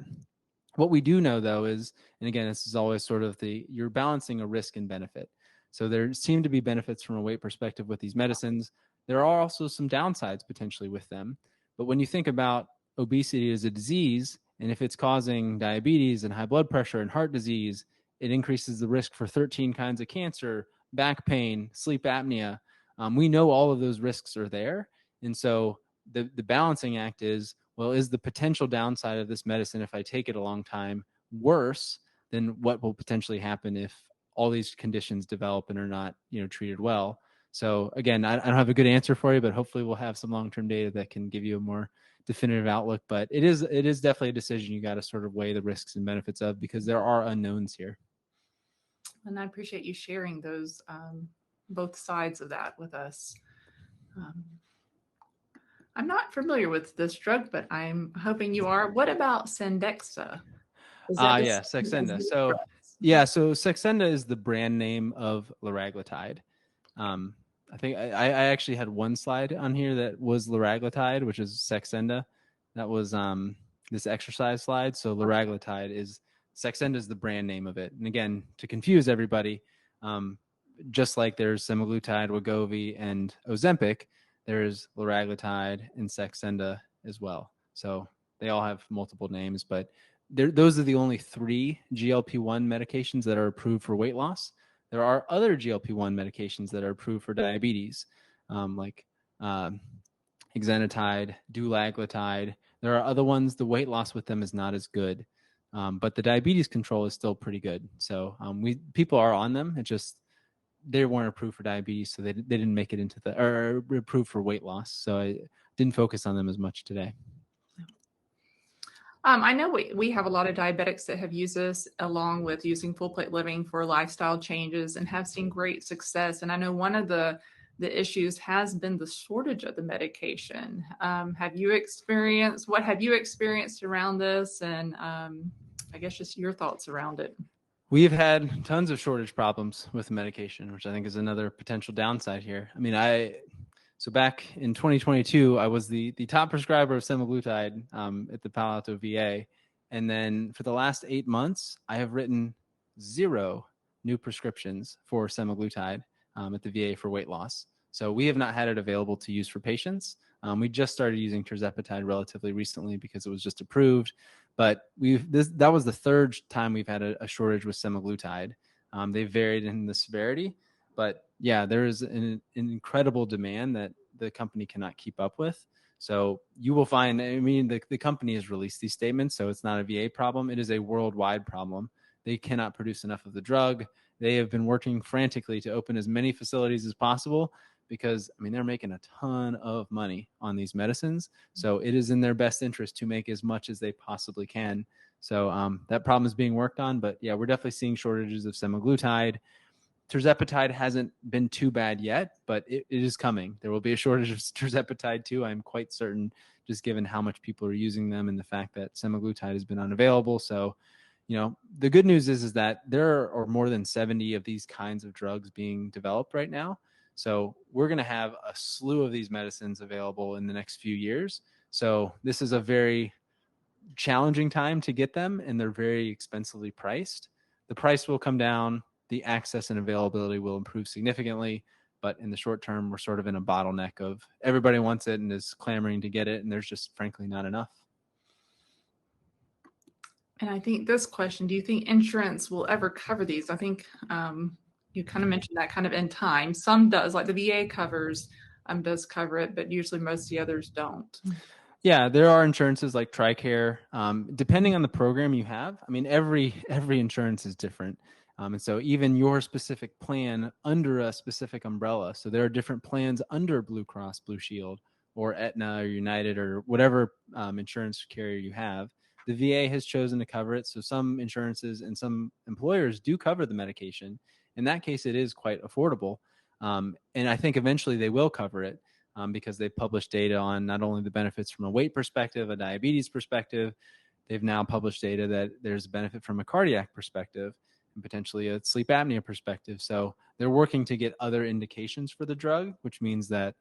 what we do know, though, is, and again, this is always sort of you're balancing a risk and benefit. So there seem to be benefits from a weight perspective with these medicines. There are also some downsides potentially with them. But when you think about obesity as a disease, and if it's causing diabetes and high blood pressure and heart disease, it increases the risk for 13 kinds of cancer, back pain, sleep apnea. We know all of those risks are there. And so the balancing act is, well, is the potential downside of this medicine, if I take it a long time, worse than what will potentially happen if all these conditions develop and are not, treated well? So again, I don't have a good answer for you, but hopefully we'll have some long-term data that can give you a more definitive outlook. But it is definitely a decision you got to sort of weigh the risks and benefits of, because there are unknowns here. And I appreciate you sharing those, both sides of that with us. I'm not familiar with this drug, but I'm hoping you are. What about Sandexa? Yeah, Saxenda. So Saxenda is the brand name of liraglutide. I think I actually had one slide on here that was liraglutide, which is Saxenda. That was this exercise slide. So liraglutide is Saxenda is the brand name of it. And again, to confuse everybody, just like there's semaglutide, Wegovy, and Ozempic, there's liraglutide and Saxenda as well. So they all have multiple names, but those are the only 3 GLP-1 medications that are approved for weight loss. There are other GLP-1 medications that are approved for diabetes, like exenatide, dulaglutide. There are other ones. The weight loss with them is not as good, but the diabetes control is still pretty good. So people are on them. It's just they weren't approved for diabetes, so they didn't make it into or approved for weight loss. So I didn't focus on them as much today. I know we have a lot of diabetics that have used this along with using full plate living for lifestyle changes and have seen great success. And I know one of the issues has been the shortage of the medication. What have you experienced around this? And I guess just your thoughts around it. We've had tons of shortage problems with the medication, which I think is another potential downside here. I mean, so back in 2022, I was the top prescriber of semaglutide at the Palo Alto VA. And then for the last 8 months, I have written 0 new prescriptions for semaglutide at the VA for weight loss. So we have not had it available to use for patients. We just started using Tirzepatide relatively recently because it was just approved. But that was the 3rd time we've had a shortage with semaglutide. They varied in the severity. But yeah, there is an incredible demand that the company cannot keep up with. So you will find, I mean, the company has released these statements, so it's not a VA problem. It is a worldwide problem. They cannot produce enough of the drug. They have been working frantically to open as many facilities as possible because, I mean, they're making a ton of money on these medicines. So it is in their best interest to make as much as they possibly can. So that problem is being worked on. But yeah, we're definitely seeing shortages of semaglutide. Tirzepatide hasn't been too bad yet, but it is coming. There will be a shortage of Tirzepatide too, I'm quite certain, just given how much people are using them and the fact that semaglutide has been unavailable. So, the good news is that there are more than 70 of these kinds of drugs being developed right now. So we're going to have a slew of these medicines available in the next few years. So this is a very challenging time to get them, and they're very expensively priced. The price will come down. The access and availability will improve significantly. But in the short term, we're sort of in a bottleneck of everybody wants it and is clamoring to get it, and there's just frankly not enough. And I think this question, do you think insurance will ever cover these? I think you kind of mentioned that kind of in time. Some does, like the VA does cover it, but usually most of the others don't. Yeah, there are insurances like TRICARE. Depending on the program you have, I mean, every insurance is different. And so even your specific plan under a specific umbrella. So there are different plans under Blue Cross Blue Shield or Aetna or United or whatever insurance carrier you have. The VA has chosen to cover it. So some insurances and some employers do cover the medication. In that case, it is quite affordable. And I think eventually they will cover it. Because they've published data on not only the benefits from a weight perspective, a diabetes perspective, they've now published data that there's a benefit from a cardiac perspective and potentially a sleep apnea perspective. So they're working to get other indications for the drug, which means that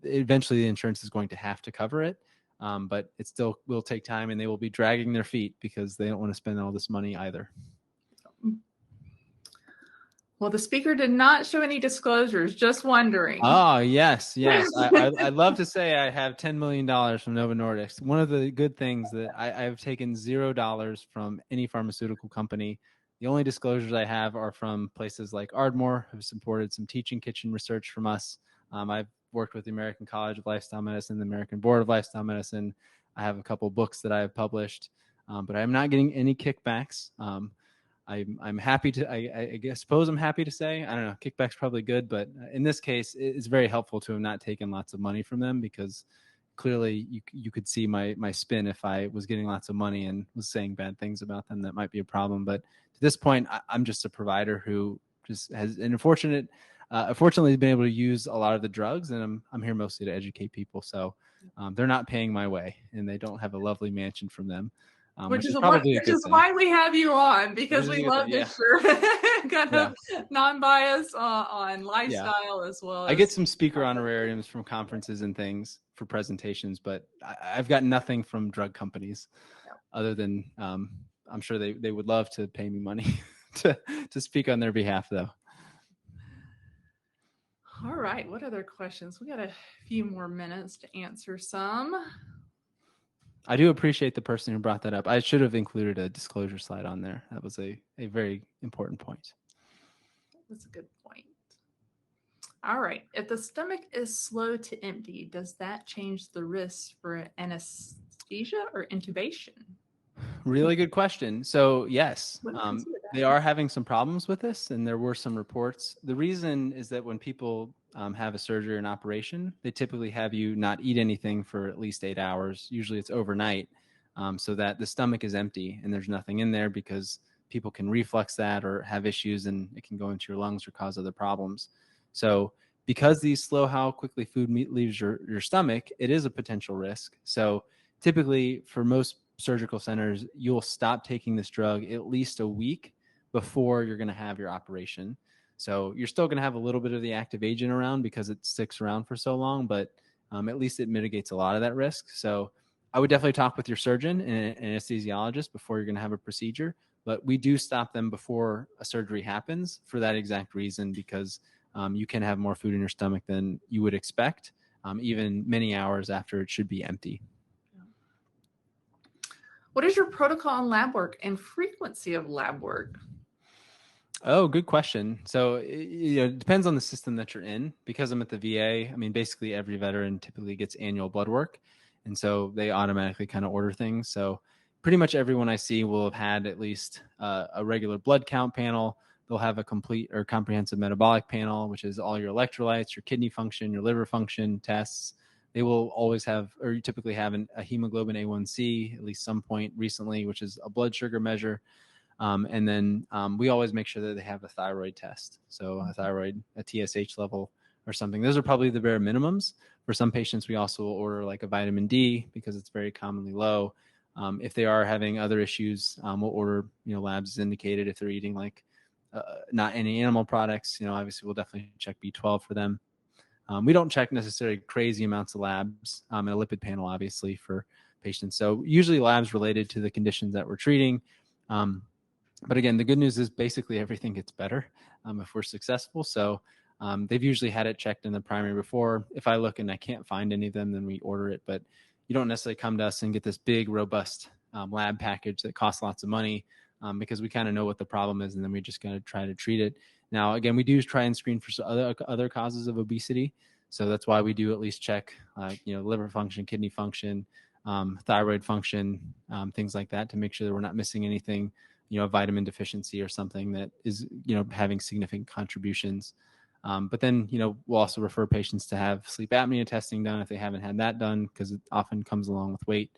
eventually the insurance is going to have to cover it. But it still will take time, and they will be dragging their feet because they don't want to spend all this money either. Well, the speaker did not show any disclosures. Just wondering. Oh, yes. I'd love to say I have $10 million from Novo Nordisk. One of the good things that I've taken $0 from any pharmaceutical company. The only disclosures I have are from places like Ardmore, who've supported some teaching kitchen research from us. I've worked with the American College of Lifestyle Medicine, the American Board of Lifestyle Medicine. I have a couple books that I have published, but I'm not getting any kickbacks. I'm happy to, I suppose I'm happy to say, I don't know, kickback's probably good, but in this case, it's very helpful to have not taken lots of money from them, because clearly you could see my spin if I was getting lots of money and was saying bad things about them. That might be a problem. But to this point, I'm just a provider who just has an unfortunately been able to use a lot of the drugs, and I'm here mostly to educate people. So they're not paying my way, and they don't have a lovely mansion from them. Which is why we have you on, because we love to share kind of non-bias on lifestyle as well. I get some speaker honorariums from conferences and things for presentations, but I've got nothing from drug companies other than I'm sure they would love to pay me money to speak on their behalf, though. All right. What other questions? We got a few more minutes to answer some. I do appreciate the person who brought that up. I should have included a disclosure slide on there. That was a very important point. That's a good point. All right. If the stomach is slow to empty, does that change the risk for anesthesia or intubation? Really good question. So yes, they are having some problems with this, and there were some reports. The reason is that when people have a surgery or an operation, they typically have you not eat anything for at least 8 hours. Usually it's overnight, so that the stomach is empty and there's nothing in there, because people can reflux that or have issues, and it can go into your lungs or cause other problems. So because these slow how quickly food leaves your stomach, it is a potential risk. So typically for most surgical centers, you'll stop taking this drug at least a week before you're going to have your operation. So you're still going to have a little bit of the active agent around because it sticks around for so long, but at least it mitigates a lot of that risk. So I would definitely talk with your surgeon and an anesthesiologist before you're going to have a procedure, but we do stop them before a surgery happens for that exact reason, because you can have more food in your stomach than you would expect, even many hours after it should be empty. What is your protocol on lab work and frequency of lab work? Oh, good question. So it depends on the system that you're in. Because I'm at the VA, I mean, basically every veteran typically gets annual blood work. And so they automatically kind of order things. So pretty much everyone I see will have had at least a regular blood count panel. They'll have a complete or comprehensive metabolic panel, which is all your electrolytes, your kidney function, your liver function tests. They will always have, or you typically have a hemoglobin A1C at least some point recently, which is a blood sugar measure. And then we always make sure that they have a thyroid test. So a TSH level or something. Those are probably the bare minimums. For some patients, we also will order like a vitamin D because it's very commonly low. If they are having other issues, we'll order, labs as indicated. If they're eating like not any animal products, obviously we'll definitely check B12 for them. We don't check necessarily crazy amounts of labs and a lipid panel, obviously, for patients. So usually labs related to the conditions that we're treating. But again, the good news is basically everything gets better if we're successful. So They've usually had it checked in the primary before. If I look and I can't find any of them, then we order it. But you don't necessarily come to us and get this big, robust lab package that costs lots of money, because we kind of know what the problem is, and then we just got to try to treat it. Now, again, we do try and screen for other causes of obesity. So that's why we do at least check, liver function, kidney function, thyroid function, things like that, to make sure that we're not missing anything, a vitamin deficiency or something that is, having significant contributions. But then, we'll also refer patients to have sleep apnea testing done if they haven't had that done, because it often comes along with weight.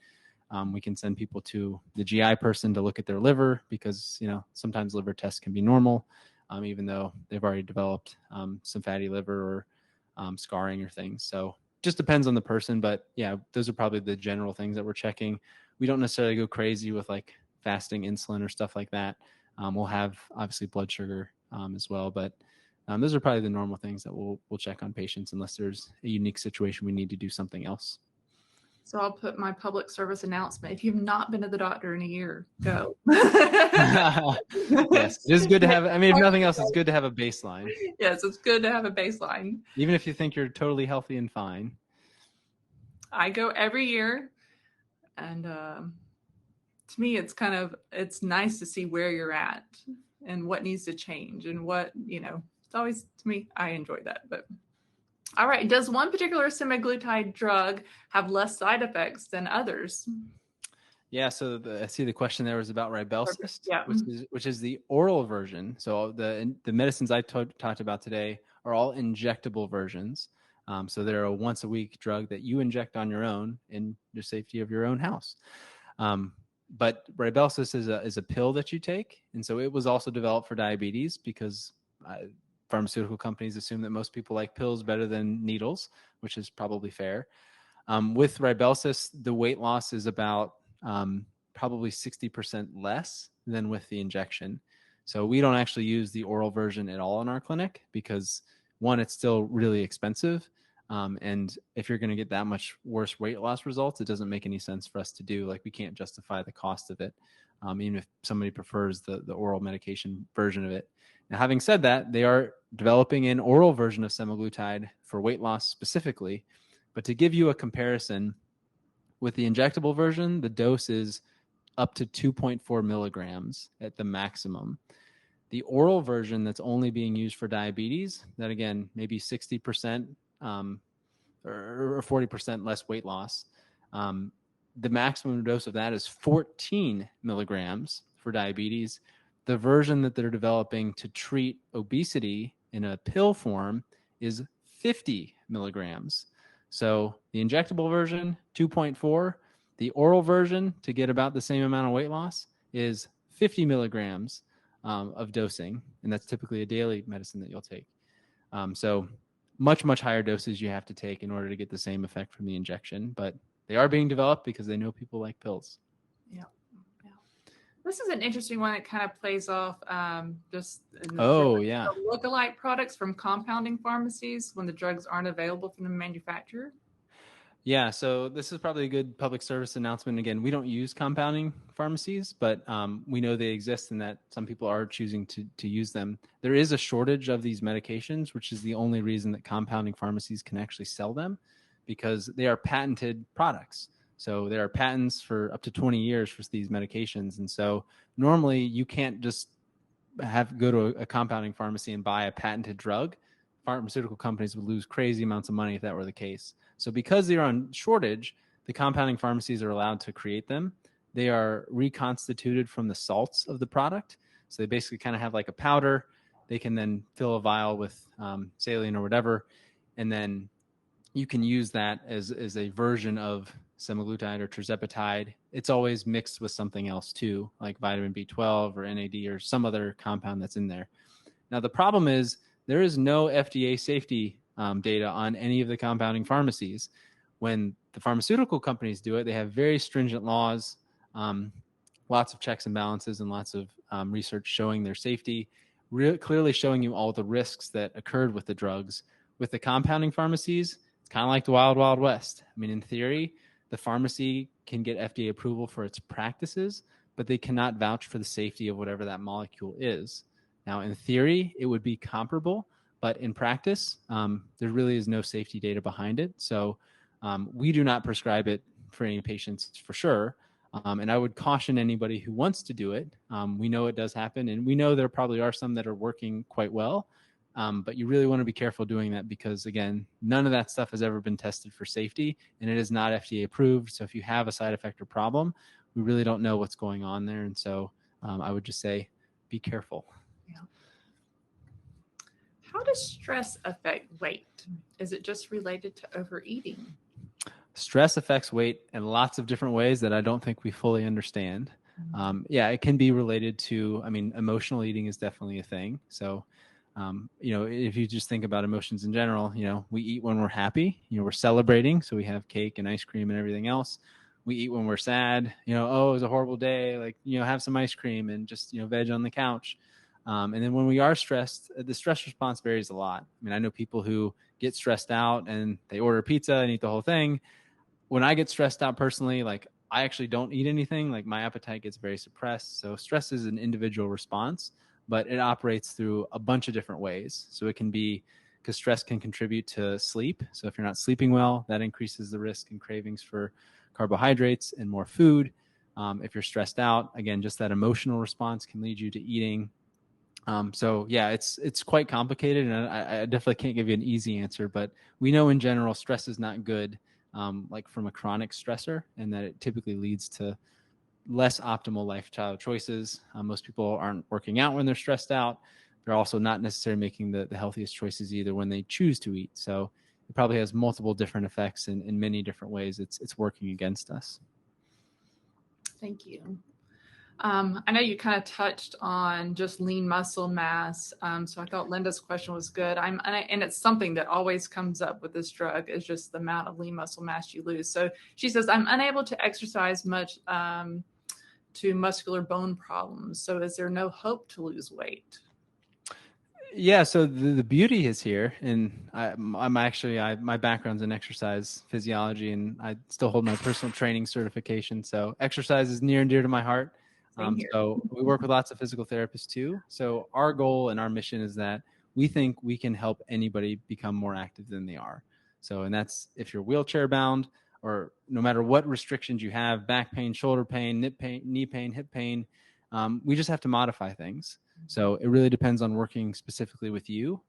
We can send people to the GI person to look at their liver, because, sometimes liver tests can be normal, even though they've already developed some fatty liver or scarring or things. So just depends on the person. But yeah, those are probably the general things that we're checking. We don't necessarily go crazy with like fasting insulin or stuff like that. We'll have obviously blood sugar as well, but those are probably the normal things that we'll check on patients, unless there's a unique situation we need to do something else. So I'll put my public service announcement. If you've not been to the doctor in a year, go. Yes, it is good to have. I mean, if nothing else, it's good to have a baseline. Yes, it's good to have a baseline. Even if you think you're totally healthy and fine. I go every year, and to me, it's nice to see where you're at and what needs to change, and what, it's always, to me, I enjoy that. But all right, does one particular semaglutide drug have less side effects than others? Yeah, so I see the question there was about Rybelsus, Yeah. which is the oral version. So the medicines I talked about today are all injectable versions. So they're a once a week drug that you inject on your own in the safety of your own house. But Rybelsus is a pill that you take, and so it was also developed for diabetes, because pharmaceutical companies assume that most people like pills better than needles, which is probably fair. With Rybelsus, the weight loss is about probably 60% less than with the injection. So we don't actually use the oral version at all in our clinic, because one, it's still really expensive. And if you're going to get that much worse weight loss results, it doesn't make any sense for us to do. Like, we can't justify the cost of it, even if somebody prefers the oral medication version of it. Now, having said that, they are developing an oral version of semaglutide for weight loss specifically. But to give you a comparison, with the injectable version, the dose is up to 2.4 milligrams at the maximum. The oral version that's only being used for diabetes, that again, maybe 60% or 40% less weight loss. The maximum dose of that is 14 milligrams for diabetes. The version that they're developing to treat obesity in a pill form is 50 milligrams. So the injectable version, 2.4. The oral version, to get about the same amount of weight loss, is 50 milligrams of dosing. And that's typically a daily medicine that you'll take. So much, much higher doses you have to take in order to get the same effect from the injection. But they are being developed because they know people like pills. Yeah. This is an interesting one that kind of plays off just lookalike products from compounding pharmacies when the drugs aren't available from the manufacturer. Yeah, so this is probably a good public service announcement. Again, we don't use compounding pharmacies, but we know they exist and that some people are choosing to use them. There is a shortage of these medications, which is the only reason that compounding pharmacies can actually sell them, because they are patented products. So there are patents for up to 20 years for these medications. And so normally you can't just go to a compounding pharmacy and buy a patented drug. Pharmaceutical companies would lose crazy amounts of money if that were the case. So because they're on shortage, the compounding pharmacies are allowed to create them. They are reconstituted from the salts of the product. So they basically kind of have like a powder. They can then fill a vial with saline or whatever. And then you can use that as a version of semaglutide or tirzepatide. It's always mixed with something else too, like vitamin B12 or NAD or some other compound that's in there. Now, the problem is there is no FDA safety data on any of the compounding pharmacies. When the pharmaceutical companies do it, they have very stringent laws, lots of checks and balances, and lots of research showing their safety, clearly showing you all the risks that occurred with the drugs. With the compounding pharmacies, it's kind of like the wild, wild west. I mean, in theory, the pharmacy can get FDA approval for its practices, but they cannot vouch for the safety of whatever that molecule is. Now, in theory, it would be comparable, But in practice, there really is no safety data behind it. So we do not prescribe it for any patients for sure. And I would caution anybody who wants to do it. We know it does happen, and we know there probably are some that are working quite well. But you really want to be careful doing that because, again, none of that stuff has ever been tested for safety, and it is not FDA approved. So if you have a side effect or problem, we really don't know what's going on there. And so I would just say, be careful. Yeah. How does stress affect weight? Is it just related to overeating? Stress affects weight in lots of different ways that I don't think we fully understand. Yeah, it can be related to, emotional eating is definitely a thing. So, if you just think about emotions in general, we eat when we're happy, we're celebrating. So we have cake and ice cream and everything else. We eat when we're sad, oh, it was a horrible day. Like, have some ice cream and just, veg on the couch. And then when we are stressed, the stress response varies a lot. I know people who get stressed out and they order pizza and eat the whole thing. When I get stressed out personally, like I actually don't eat anything, like my appetite gets very suppressed. So stress is an individual response, but it operates through a bunch of different ways. So it can be because stress can contribute to sleep. So if you're not sleeping well, that increases the risk and cravings for carbohydrates and more food. If you're stressed out, again, just that emotional response can lead you to eating. So yeah, it's quite complicated, and I definitely can't give you an easy answer, but we know in general stress is not good, like from a chronic stressor, and that it typically leads to less optimal lifestyle choices. Most people aren't working out when they're stressed out. They're also not necessarily making the healthiest choices either when they choose to eat. So it probably has multiple different effects in many different ways. It's working against us. Thank you. I know you kind of touched on just lean muscle mass. So I thought Linda's question was good. And it's something that always comes up with this drug is just the amount of lean muscle mass you lose. So she says, I'm unable to exercise much to muscular bone problems. So is there no hope to lose weight? Yeah, so the beauty is here, and my background's in exercise physiology, and I still hold my personal training certification. So exercise is near and dear to my heart. So we work with lots of physical therapists too. So our goal and our mission is that we think we can help anybody become more active than they are. So, and that's if you're wheelchair bound or no matter what restrictions you have, back pain, shoulder pain, knee pain, hip pain, we just have to modify things. So it really depends on working specifically with you.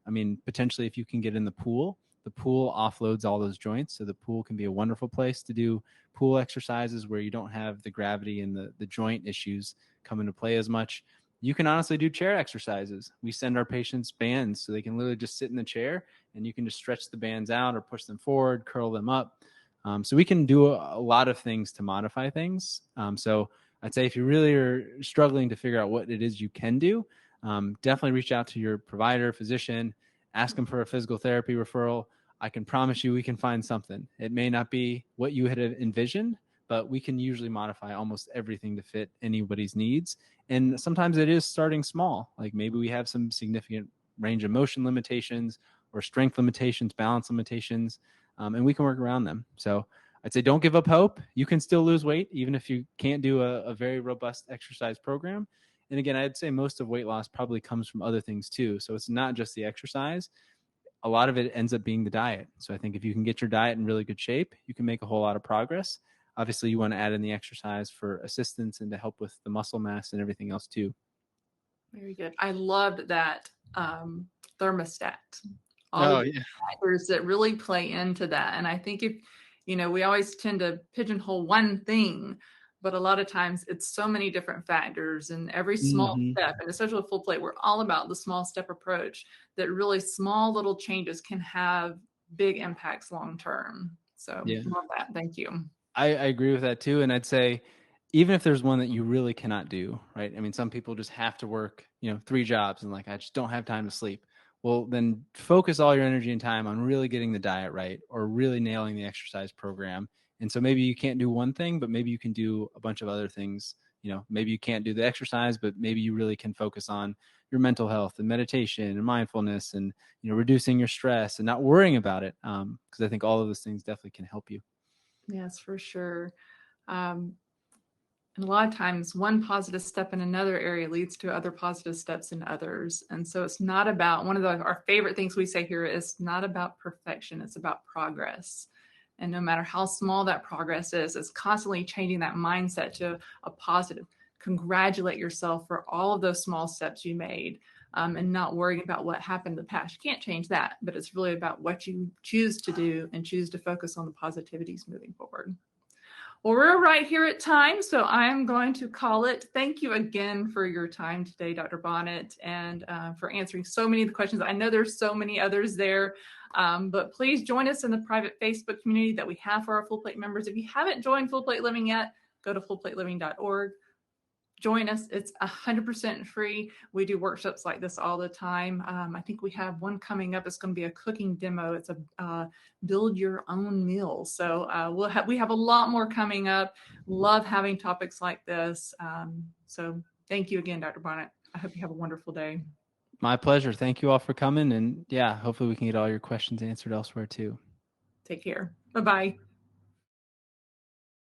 Potentially if you can get in the pool offloads all those joints. So the pool can be a wonderful place to do pool exercises where you don't have the gravity and the joint issues come into play as much. You can honestly do chair exercises. We send our patients bands so they can literally just sit in the chair and you can just stretch the bands out or push them forward, curl them up. So we can do a lot of things to modify things. So I'd say if you really are struggling to figure out what it is you can do, definitely reach out to your provider, physician, ask them for a physical therapy referral. I can promise you we can find something. It may not be what you had envisioned, but we can usually modify almost everything to fit anybody's needs. And sometimes it is starting small. Like maybe we have some significant range of motion limitations or strength limitations, balance limitations, and we can work around them. So I'd say don't give up hope. You can still lose weight, even if you can't do a very robust exercise program. And again, I'd say most of weight loss probably comes from other things too. So it's not just the exercise. A lot of it ends up being the diet. So I think if you can get your diet in really good shape, you can make a whole lot of progress. Obviously, you want to add in the exercise for assistance and to help with the muscle mass and everything else too. Very good. I loved that thermostat. All Oh, the yeah. factors that really play into that. And I think if, we always tend to pigeonhole one thing, but a lot of times it's so many different factors and every small step, and especially with full plate, we're all about the small step approach that really small little changes can have big impacts long term. So Yeah. love that. Thank you. I agree with that too. And I'd say even if there's one that you really cannot do, right? Some people just have to work, 3 jobs and like, I just don't have time to sleep. Well, then focus all your energy and time on really getting the diet right or really nailing the exercise program. And so maybe you can't do one thing, but maybe you can do a bunch of other things. Maybe you can't do the exercise, but maybe you really can focus on your mental health and meditation and mindfulness and, reducing your stress and not worrying about it. Because I think all of those things definitely can help you. Yes, for sure. Um, And a lot of times one positive step in another area leads to other positive steps in others. And so it's not about, one of our favorite things we say here is not about perfection, it's about progress. And no matter how small that progress is, it's constantly changing that mindset to a positive. Congratulate yourself for all of those small steps you made, and not worrying about what happened in the past. You can't change that, but it's really about what you choose to do and choose to focus on the positivities moving forward. Well, we're right here at time, so I'm going to call it. Thank you again for your time today, Dr. Bonnet, and for answering so many of the questions. I know there's so many others there, but please join us in the private Facebook community that we have for our Full Plate members. If you haven't joined Full Plate Living yet, go to fullplateliving.org. Join us. It's 100% free. We do workshops like this all the time. I think we have one coming up. It's going to be a cooking demo. It's a build your own meal. So we have a lot more coming up. Love having topics like this. So thank you again, Dr. Bonnet. I hope you have a wonderful day. My pleasure. Thank you all for coming. And yeah, hopefully we can get all your questions answered elsewhere too. Take care. Bye-bye.